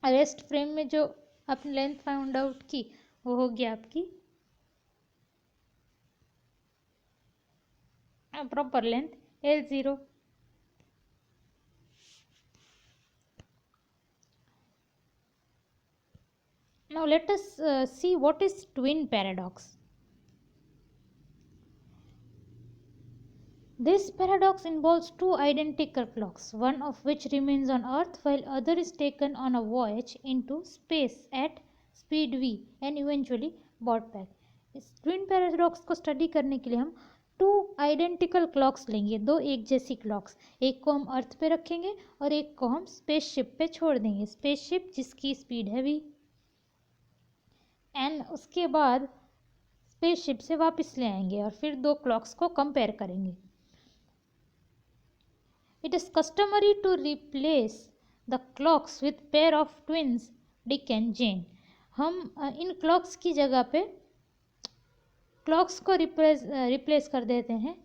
Rest frame में जो आपने लेंथ फाउंड आउट की वो होगी आपकी proper length L0। Now let us see what is twin paradox. This paradox involves two identical clocks, one of which remains on Earth while other is taken on a voyage into space at speed v and eventually brought back. इस twin paradox को study करने के लिए हम two identical clocks लेंगे, दो एक जैसी क्लॉक्स। एक को हम अर्थ पे रखेंगे और एक को हम स्पेसशिप पे छोड़ देंगे, स्पेसशिप जिसकी स्पीड है v, एंड उसके बाद स्पेसशिप से वापस ले आएंगे और फिर दो क्लॉक्स को कंपेयर करेंगे। It is customary to replace the clocks with pair of twins Dick and Jane। हम इन क्लॉक्स की जगह पे क्लॉक्स को रिप्लेस कर देते हैं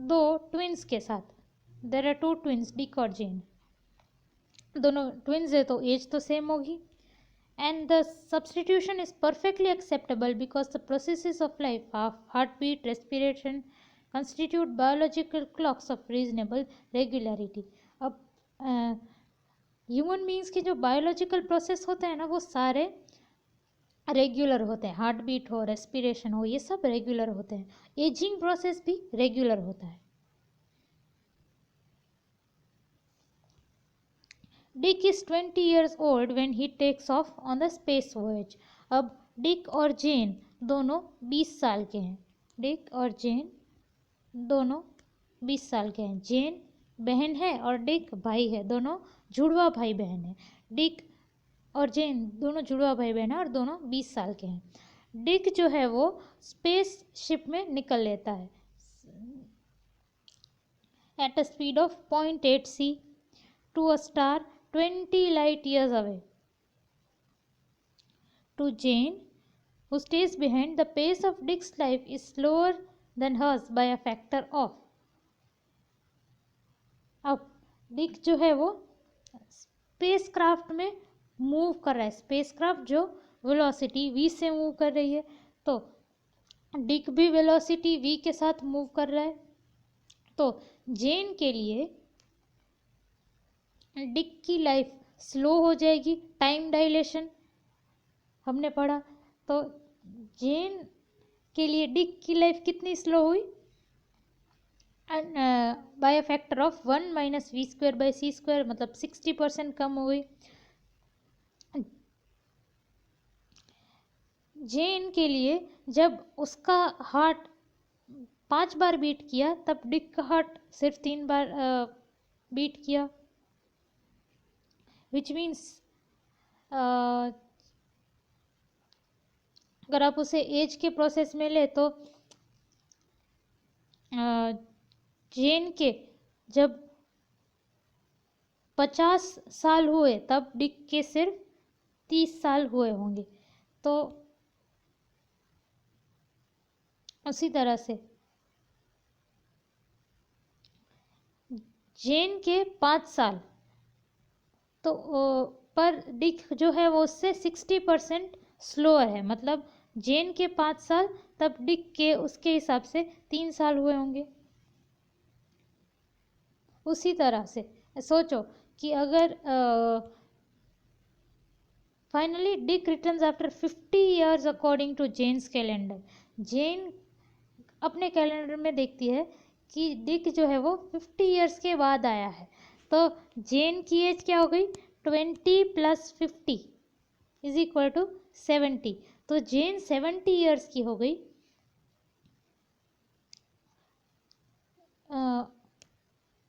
दो ट्विंस के साथ। There are two twins Dick और जेन, दोनों ट्विंस है तो एज तो सेम होगी। And the substitution is perfectly acceptable because the processes of life, heartbeat, respiration, constitute biological clocks of reasonable regularity। अब ह्यूमन बींग्स के जो बायोलॉजिकल प्रोसेस होते हैं ना, वो सारे रेगुलर होते हैं, हार्ट बीट हो, रेस्पिरेशन हो, ये सब रेगुलर होते हैं। एजिंग प्रोसेस भी रेगुलर होता है। Dick is 20 years old when he takes off on the space voyage। अब डिक और जेन दोनों 20 साल के हैं। डिक और जेन दोनों 20 साल के हैं। जेन बहन है और डिक भाई है, दोनों जुड़वा भाई बहन है। डिक और जेन दोनों जुड़वा भाई बहन है और दोनों 20 साल के हैं। डिक जो है वो स्पेस शिप में निकल लेता है at a speed of 0.8 c to a star 20 light years away। To Jane, who stays behind, the pace of Dick's life is slower than hers by a factor of। अब Dick जो है वो space craft में move कर रहा है। Space craft जो velocity v से मूव कर रही है, तो डिक भी वेलोसिटी v के साथ मूव कर रहा है। तो जेन के लिए डिक की लाइफ स्लो हो जाएगी, टाइम डायलेशन हमने पढ़ा। तो जेन के लिए डिक की लाइफ कितनी स्लो हुई, by a factor of 1 minus v square by c square, मतलब 60% कम हो गई। जेन के लिए जब उसका हार्ट 5 बार बीट किया, तब डिक का हार्ट सिर्फ 3 बार बीट किया, विच मीन्स अगर आप उसे एज के प्रोसेस में ले तो जेन के जब 50 साल हुए तब डिक के सिर्फ 30 साल हुए होंगे। तो उसी तरह से जेन के 5 साल तो पर डिक जो है वो उससे 60% स्लोअर है, मतलब जेन के 5 साल तब डिक के उसके हिसाब से 3 साल हुए होंगे। उसी तरह से सोचो कि अगर finally Dick returns after 50 years according to Jane's calendar. Jane अपने कैलेंडर में देखती है कि डिक जो है वो 50 years के बाद आया है, तो जेन की एज क्या हो गई, 20 + 50 इज इक्वल टू 70। तो जेन 70 years की हो गई।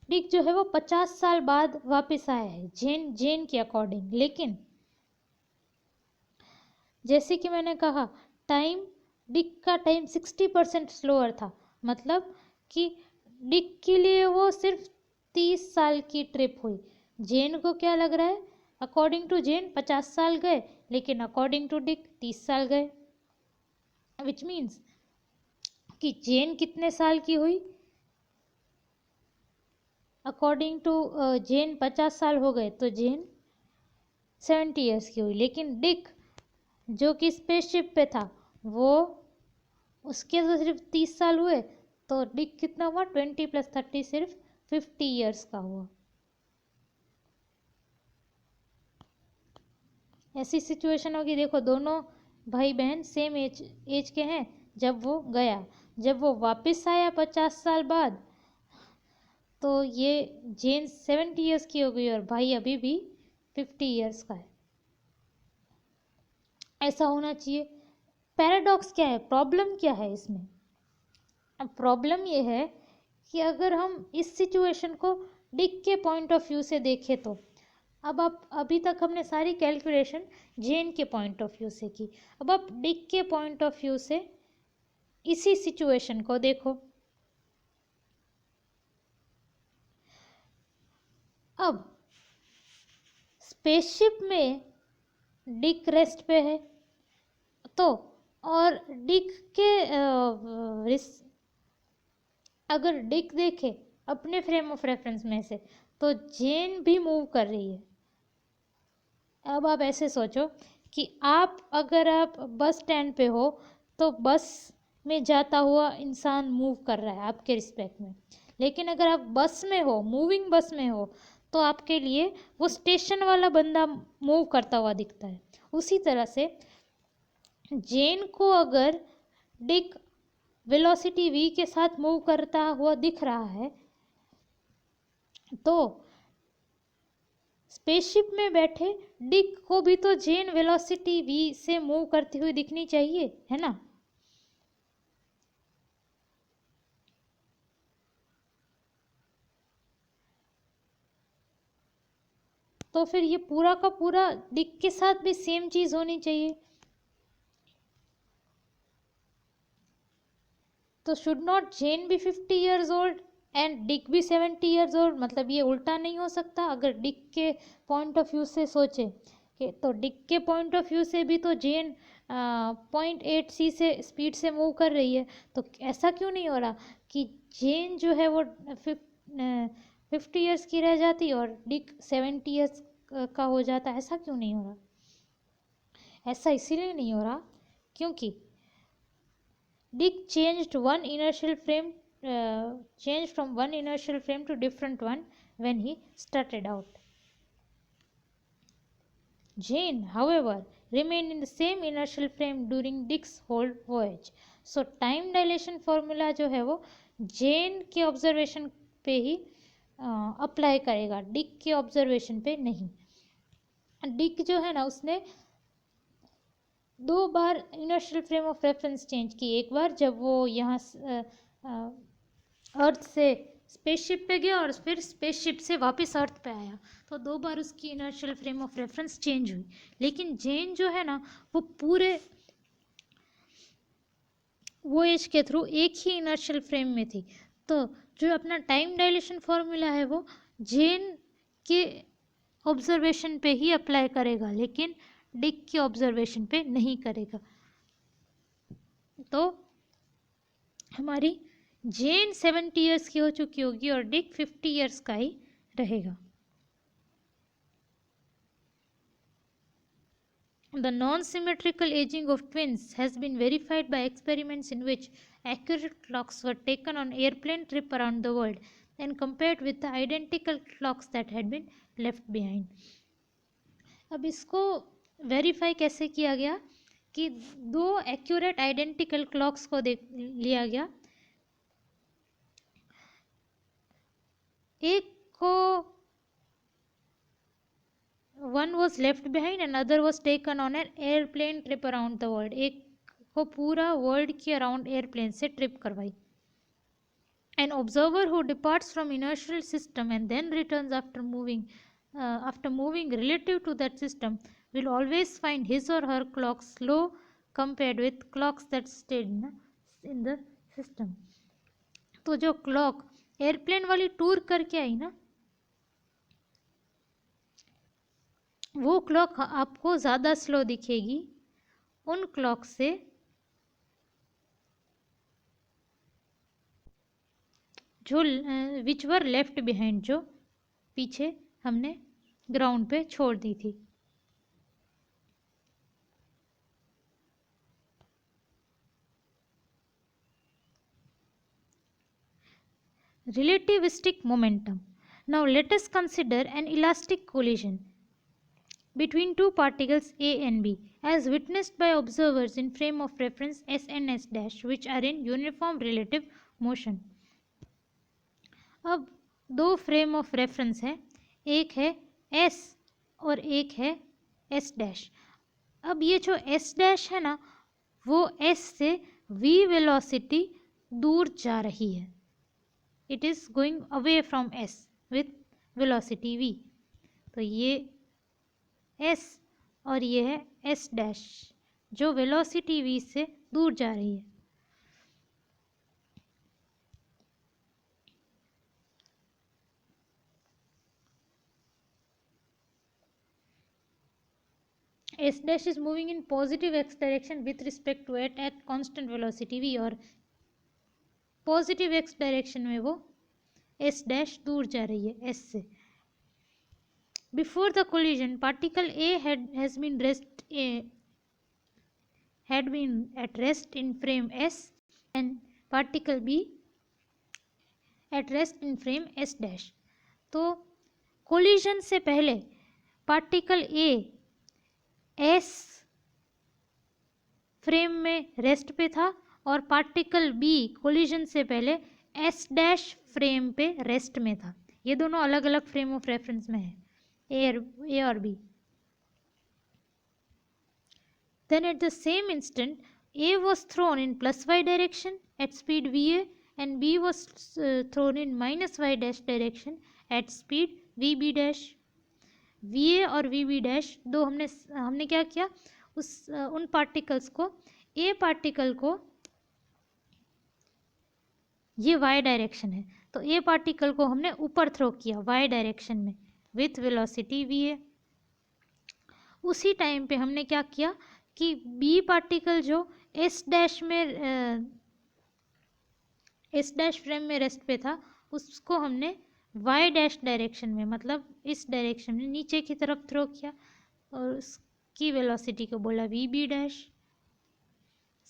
डिक जो है वो 50 साल बाद वापस आया है जेन के अकॉर्डिंग। लेकिन जैसे कि मैंने कहा, डिक का टाइम 60% स्लोअर था, मतलब कि डिक के लिए वो सिर्फ 30 साल की ट्रिप हुई। जेन को क्या लग रहा है, अकॉर्डिंग टू जेन 50 साल गए, लेकिन अकॉर्डिंग टू डिक 30 साल गए, विच मीन्स कि जेन कितने साल की हुई, अकॉर्डिंग टू जेन 50 साल हो गए तो जेन 70 years की हुई। लेकिन डिक जो कि स्पेसशिप पे था वो उसके तो सिर्फ 30 साल हुए, तो डिक कितना हुआ, 20 + 30 सिर्फ 50 years का हुआ। ऐसी सिचुएशन होगी, देखो दोनों भाई बहन सेम एज के हैं जब वो गया, जब वो वापस आया 50 साल बाद, तो ये जेन 70 years की हो गई और भाई अभी भी 50 years का है। ऐसा होना चाहिए। पैराडॉक्स क्या है, प्रॉब्लम क्या है इसमें? अब प्रॉब्लम ये है कि अगर हम इस सिचुएशन को डिक के पॉइंट ऑफ व्यू से देखें तो अब आप अभी तक हमने सारी कैलकुलेशन जेन के पॉइंट ऑफ व्यू से की, अब आप डिक के पॉइंट ऑफ व्यू से इसी सिचुएशन को देखो। अब स्पेसशिप में डिक रेस्ट पे है, तो और डिक के अगर डिक देखे अपने फ्रेम ऑफ रेफरेंस में से, तो जेन भी मूव कर रही है। अब आप ऐसे सोचो कि अगर आप बस स्टैंड पे हो, तो बस में जाता हुआ इंसान मूव कर रहा है आपके रिस्पेक्ट में, लेकिन अगर आप बस में हो, मूविंग बस में हो, तो आपके लिए वो स्टेशन वाला बंदा मूव करता हुआ दिखता है। उसी तरह से जेन को अगर डिक वेलोसिटी v के साथ मूव करता हुआ दिख रहा है तो स्पेसशिप में बैठे डिक को भी तो जेन वेलोसिटी v से मूव करती हुई दिखनी चाहिए, है ना। तो फिर ये पूरा का पूरा डिक के साथ भी सेम चीज होनी चाहिए। तो should not Jane be 50 years old and Dick भी 70 ईयर्स ओल्ड, मतलब ये उल्टा नहीं हो सकता। अगर डिक के पॉइंट ऑफ व्यू से सोचे कि तो डिक के पॉइंट ऑफ व्यू से भी तो जेन 0.8 c से स्पीड से मूव कर रही है, तो ऐसा क्यों नहीं हो रहा कि जेन जो है वो 50 ईयर्स की रह जाती और डिक 70 ईयर्स का हो जाता, ऐसा क्यों नहीं हो रहा। ऐसा इसीलिए नहीं हो रहा क्योंकि Dick changed from one inertial frame to different one when he started out. Jane, however, remained in the same inertial frame during Dick's whole voyage. So time dilation formula जो है वो जेन के ऑब्जर्वेशन पे ही अप्लाई करेगा, Dick के observation पे नहीं। डिक जो है ना उसने 2 बार inertial frame of reference change की। एक बार जब वो यहाँ अर्थ से स्पेसशिप पे गया और फिर स्पेसशिप से वापस अर्थ पे आया, तो 2 बार उसकी inertial frame of reference change हुई। लेकिन जेन जो है ना वो पूरे वोएज के थ्रू एक ही इनर्शियल फ्रेम में थी। तो जो अपना टाइम डायलेशन फॉर्मूला है वो जेन के ऑब्जर्वेशन पे ही अप्लाई करेगा, लेकिन डिक के ऑब्जर्वेशन पे नहीं करेगा। तो हमारी जेन 70 ईयर्स की हो चुकी होगी और डिक 50 ईयर्स का ही रहेगा। The non-symmetrical aging of twins has been verified by experiments in which accurate clocks were taken on airplane trip around the world and compared with the identical clocks that had been left behind. अब इसको verify कैसे किया गया कि 2 accurate identical clocks को देख लिया गया। एक को one was left behind and other was taken on an airplane trip around the world. एक को पूरा वर्ल्ड के अराउंड एयरप्लेन से ट्रिप करवाई। An observer who departs from inertial system and then returns after moving relative to that system will always find his or her clock slow compared with clocks that stayed in the system. तो जो clock airplane वाली tour करके आई ना, वो clock आपको ज़्यादा slow दिखेगी उन क्लॉक से जो विच वर लेफ्ट बिहाइंड, जो पीछे हमने ग्राउंड पे छोड़ दी थी। Relativistic momentum. Now let us consider an elastic collision between two particles A and B as witnessed by observers in frame of reference S and S dash which are in uniform relative motion. अब 2 frame of reference है, एक है S और एक है S dash. अब ये जो S डैश है ना वो S से V वेलोसिटी दूर जा रही है। It is going away from S with velocity V। तो ये S और ये है S डैश जो वेलोसिटी V से दूर जा रही है। S dash is moving in positive x direction with respect to it at constant velocity v, और पॉजिटिव x डायरेक्शन में वो S डैश दूर जा रही है S से। Before the collision, particle A had been at rest in frame S and particle B at rest in frame S dash. तो collision से पहले पार्टिकल A S फ्रेम में रेस्ट पे था और पार्टिकल बी कोलिजन से पहले एस डैश फ्रेम पे रेस्ट में था। ये दोनों अलग अलग फ्रेम ऑफ रेफरेंस में है, ए और B. Then at the same instant, A was thrown in plus y direction at speed va and B was thrown in minus y dash direction at speed vb dash. va और vb dash दो हमने क्या किया, उन particles को, A particle को, ये y direction है, तो A पार्टिकल को हमने ऊपर थ्रो किया y डायरेक्शन में विथ वेलोसिटी va। उसी टाइम पे हमने क्या किया कि बी पार्टिकल जो एस डैश फ्रेम में रेस्ट पे था, उसको हमने वाई डैश डायरेक्शन में, मतलब इस डायरेक्शन में नीचे की तरफ थ्रो किया और उसकी वेलोसिटी को बोला v b dash,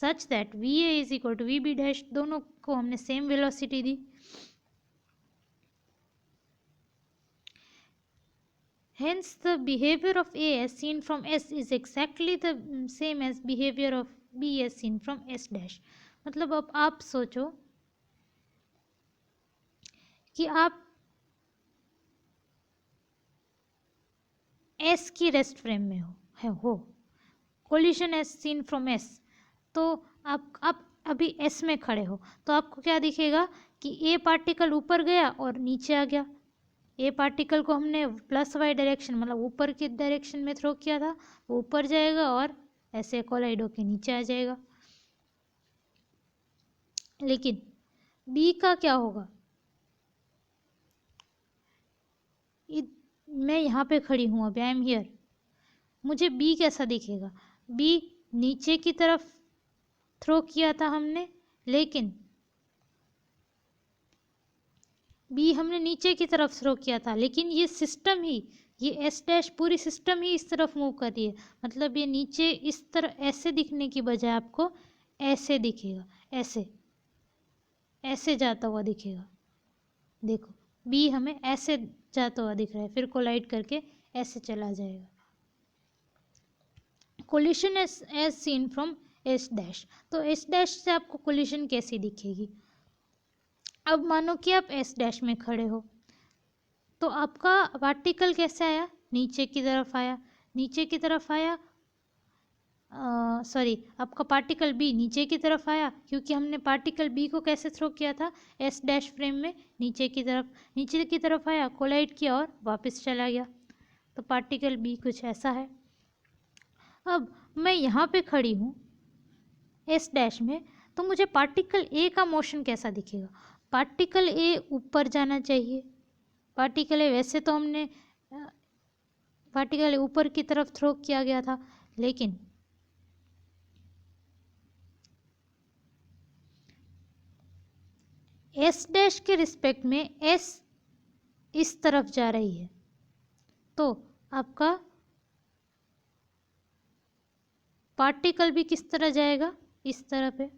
such that v a is equal to v b dash. दोनों को हमने सेम वेलोसिटी दी। Hence, the behavior of A as seen from S is exactly the same as behavior of B as seen from S dash। मतलब अब आप सोचो कि आप S की रेस्ट फ्रेम में हो collision as seen from S, तो आप अभी S में खड़े हो, तो आपको क्या दिखेगा कि A पार्टिकल ऊपर गया और नीचे आ गया। ए पार्टिकल को हमने प्लस वाई डायरेक्शन, मतलब ऊपर की डायरेक्शन में थ्रो किया था, वो ऊपर जाएगा और ऐसे कोलाइड होके नीचे आ जाएगा। लेकिन बी का क्या होगा, मैं यहाँ पे खड़ी हूँ, अभी आई एम हियर, मुझे बी कैसा दिखेगा? बी नीचे की तरफ थ्रो किया था हमने, लेकिन बी हमने नीचे की तरफ थ्रो किया था, लेकिन ये सिस्टम ही, ये एस डैश पूरी सिस्टम ही इस तरफ मूव कर रही है। मतलब ये नीचे इस तरह ऐसे दिखने की बजाय आपको ऐसे दिखेगा, ऐसे जाता हुआ दिखेगा। देखो बी हमें ऐसे जाता हुआ दिख रहा है, फिर कोलाइड करके ऐसे चला जाएगा। Collision as seen from S dash, तो एस डैश से आपको कोलिशन कैसी दिखेगी? अब मानो कि आप एस डैश में खड़े हो, तो आपका पार्टिकल कैसे आया? नीचे की तरफ आया, सॉरी, आपका पार्टिकल बी नीचे की तरफ आया, क्योंकि हमने पार्टिकल बी को कैसे थ्रो किया था? एस डैश फ्रेम में नीचे की तरफ आया, कोलाइड किया और वापस चला गया। तो पार्टिकल बी कुछ ऐसा है। अब मैं यहाँ पे खड़ी हूँ एस डैश में, तो मुझे पार्टिकल ए का मोशन कैसा दिखेगा? पार्टिकल ए ऊपर जाना चाहिए। पार्टिकल ए वैसे तो हमने पार्टिकल ऊपर की तरफ थ्रो किया गया था, लेकिन एस डैश के रिस्पेक्ट में एस इस तरफ जा रही है, तो आपका पार्टिकल भी किस तरह जाएगा? इस तरह पे।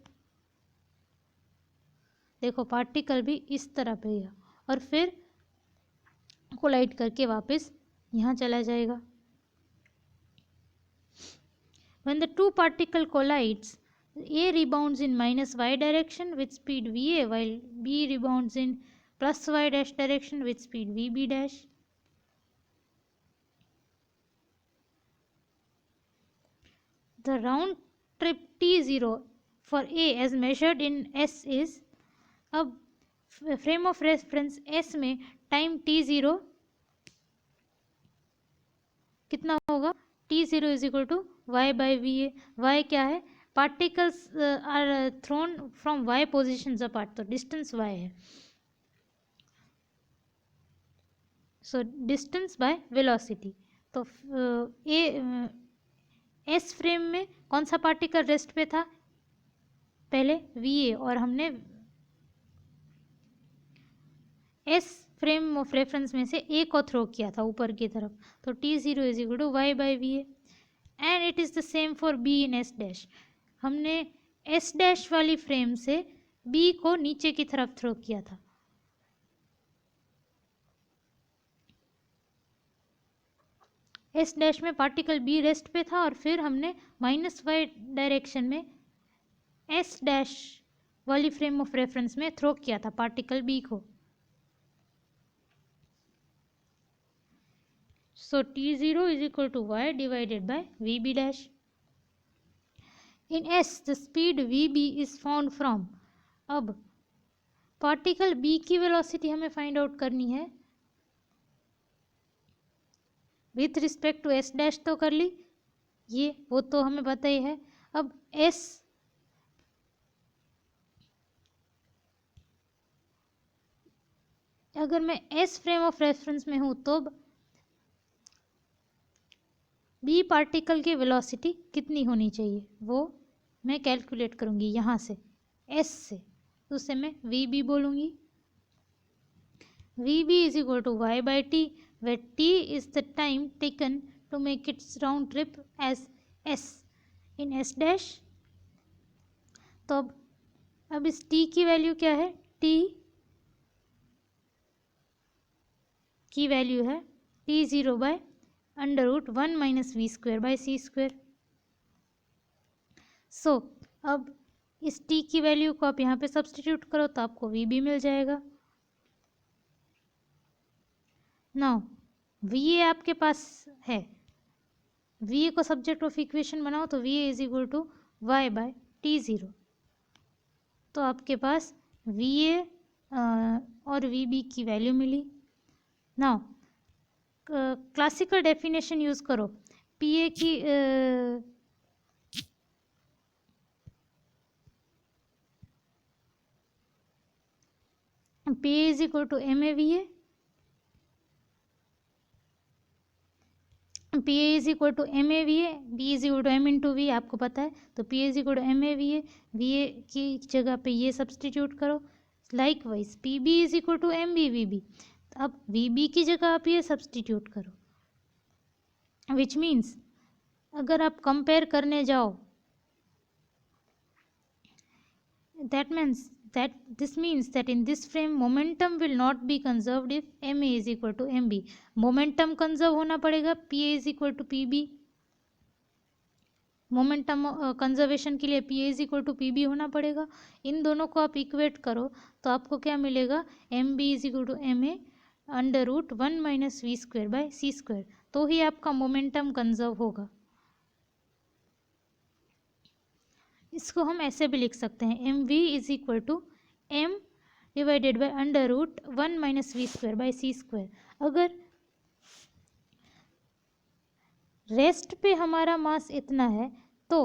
देखो पार्टिकल भी इस तरह पे गया और फिर कोलाइड करके वापस यहाँ चला जाएगा। When the two particle collides, A rebounds in minus y direction with speed va, while B rebounds in plus y dash direction with speed vb dash. The round trip t0 for A as measured in S is, अब frame of reference S में time t0 कितना होगा? t0 is equal to y by v a. Y क्या है? Particles are thrown from y position apart, तो distance y है, so distance by velocity. तो S frame में कौन सा पार्टिकल रेस्ट पे था? पहले वी ए, और हमने एस फ्रेम ऑफ रेफरेंस में से ए को थ्रो किया था ऊपर की तरफ, तो t0 is equal to y by v a. And it is the same for B in S dash. हमने एस डैश वाली फ्रेम से बी को नीचे की तरफ थ्रो किया था, एस डैश में पार्टिकल बी रेस्ट पे था और फिर हमने -y डायरेक्शन में एस डैश वाली फ्रेम ऑफ रेफरेंस में थ्रो किया था पार्टिकल बी को. So T0 is equal to y divided by Vb dash. In S, the speed Vb is found from. अब पार्टिकल B की वेलोसिटी हमें find out करनी है with respect to S dash. तो कर ली ये, वो तो हमें पता ही है. अब S अगर मैं S फ्रेम ऑफ रेफरेंस में हूँ तो बी पार्टिकल की वेलोसिटी कितनी होनी चाहिए वो मैं कैलकुलेट करूँगी यहाँ से एस से. तो उससे मैं वी बी बोलूँगी. V b is equal to y by t, where t is the time taken to make its round trip as S in S dash. तो अब इस टी की वैल्यू क्या है? टी की वैल्यू है T0 by √1 minus we square by C square. So अब इस t की वैल्यू को आप यहाँ पे सब्सटीट्यूट करो तो आपको v भी मिल जाएगा. नाउ va आपके पास है, va को सब्जेक्ट ऑफ इक्वेशन बनाओ तो va is equal to y by T0. तो आपके पास va और vb की वैल्यू मिली. नाउ क्लासिकल डेफिनेशन यूज़ करो. पी ए की p a is equal to m a v a. P a is equal to m a v a, b is equal to m into v आपको पता है. तो p a is equal to m a v a की जगह पे ये substitute करो. Likewise p b is equal to m b v b. अब वी बी की जगह आप ये सब्सटीट्यूट करो, विच मीन्स अगर आप कंपेयर करने जाओ this means that in this frame momentum will not be conserved if ma is equal to mb. momentum conserve होना पड़ेगा pa is equal to pb. Momentum conservation के लिए pa is equal to pb होना पड़ेगा. इन दोनों को आप equate करो तो आपको क्या मिलेगा? mb is equal to ma √1 minus we square by C square. तो ही आपका मोमेंटम कंजर्व होगा. इसको हम ऐसे भी लिख सकते हैं m v is equal to m divided by √1 minus we square by C square. अगर रेस्ट पे हमारा मास इतना है तो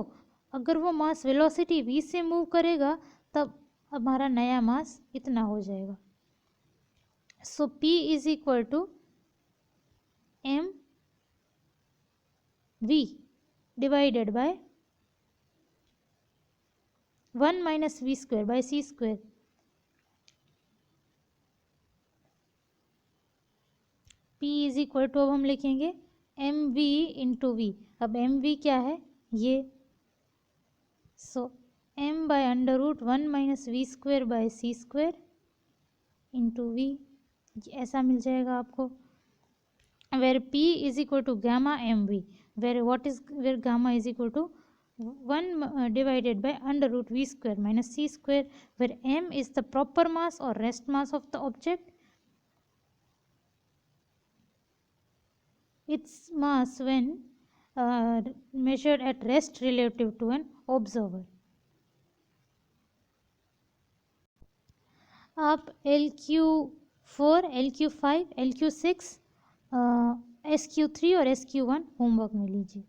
अगर वो मास वेलोसिटी v से मूव करेगा तब हमारा नया मास इतना हो जाएगा. So p is equal to m v divided by 1 minus we square by C square. p is equal to अब हम लिखेंगे एम वी इंटू वी. अब एम वी क्या है? ये. So m by √1 minus we square by C square into v. ऐसा मिल जाएगा आपको. Where p is equal to gamma m v, where gamma is equal to 1 divided by √v square minus c square, where m is the proper mass or rest mass of the object. Its mass when measured at rest relative to an observer. आप LQ4, LQ5, LQ6, SQ3 और SQ1 homework में लीजिए.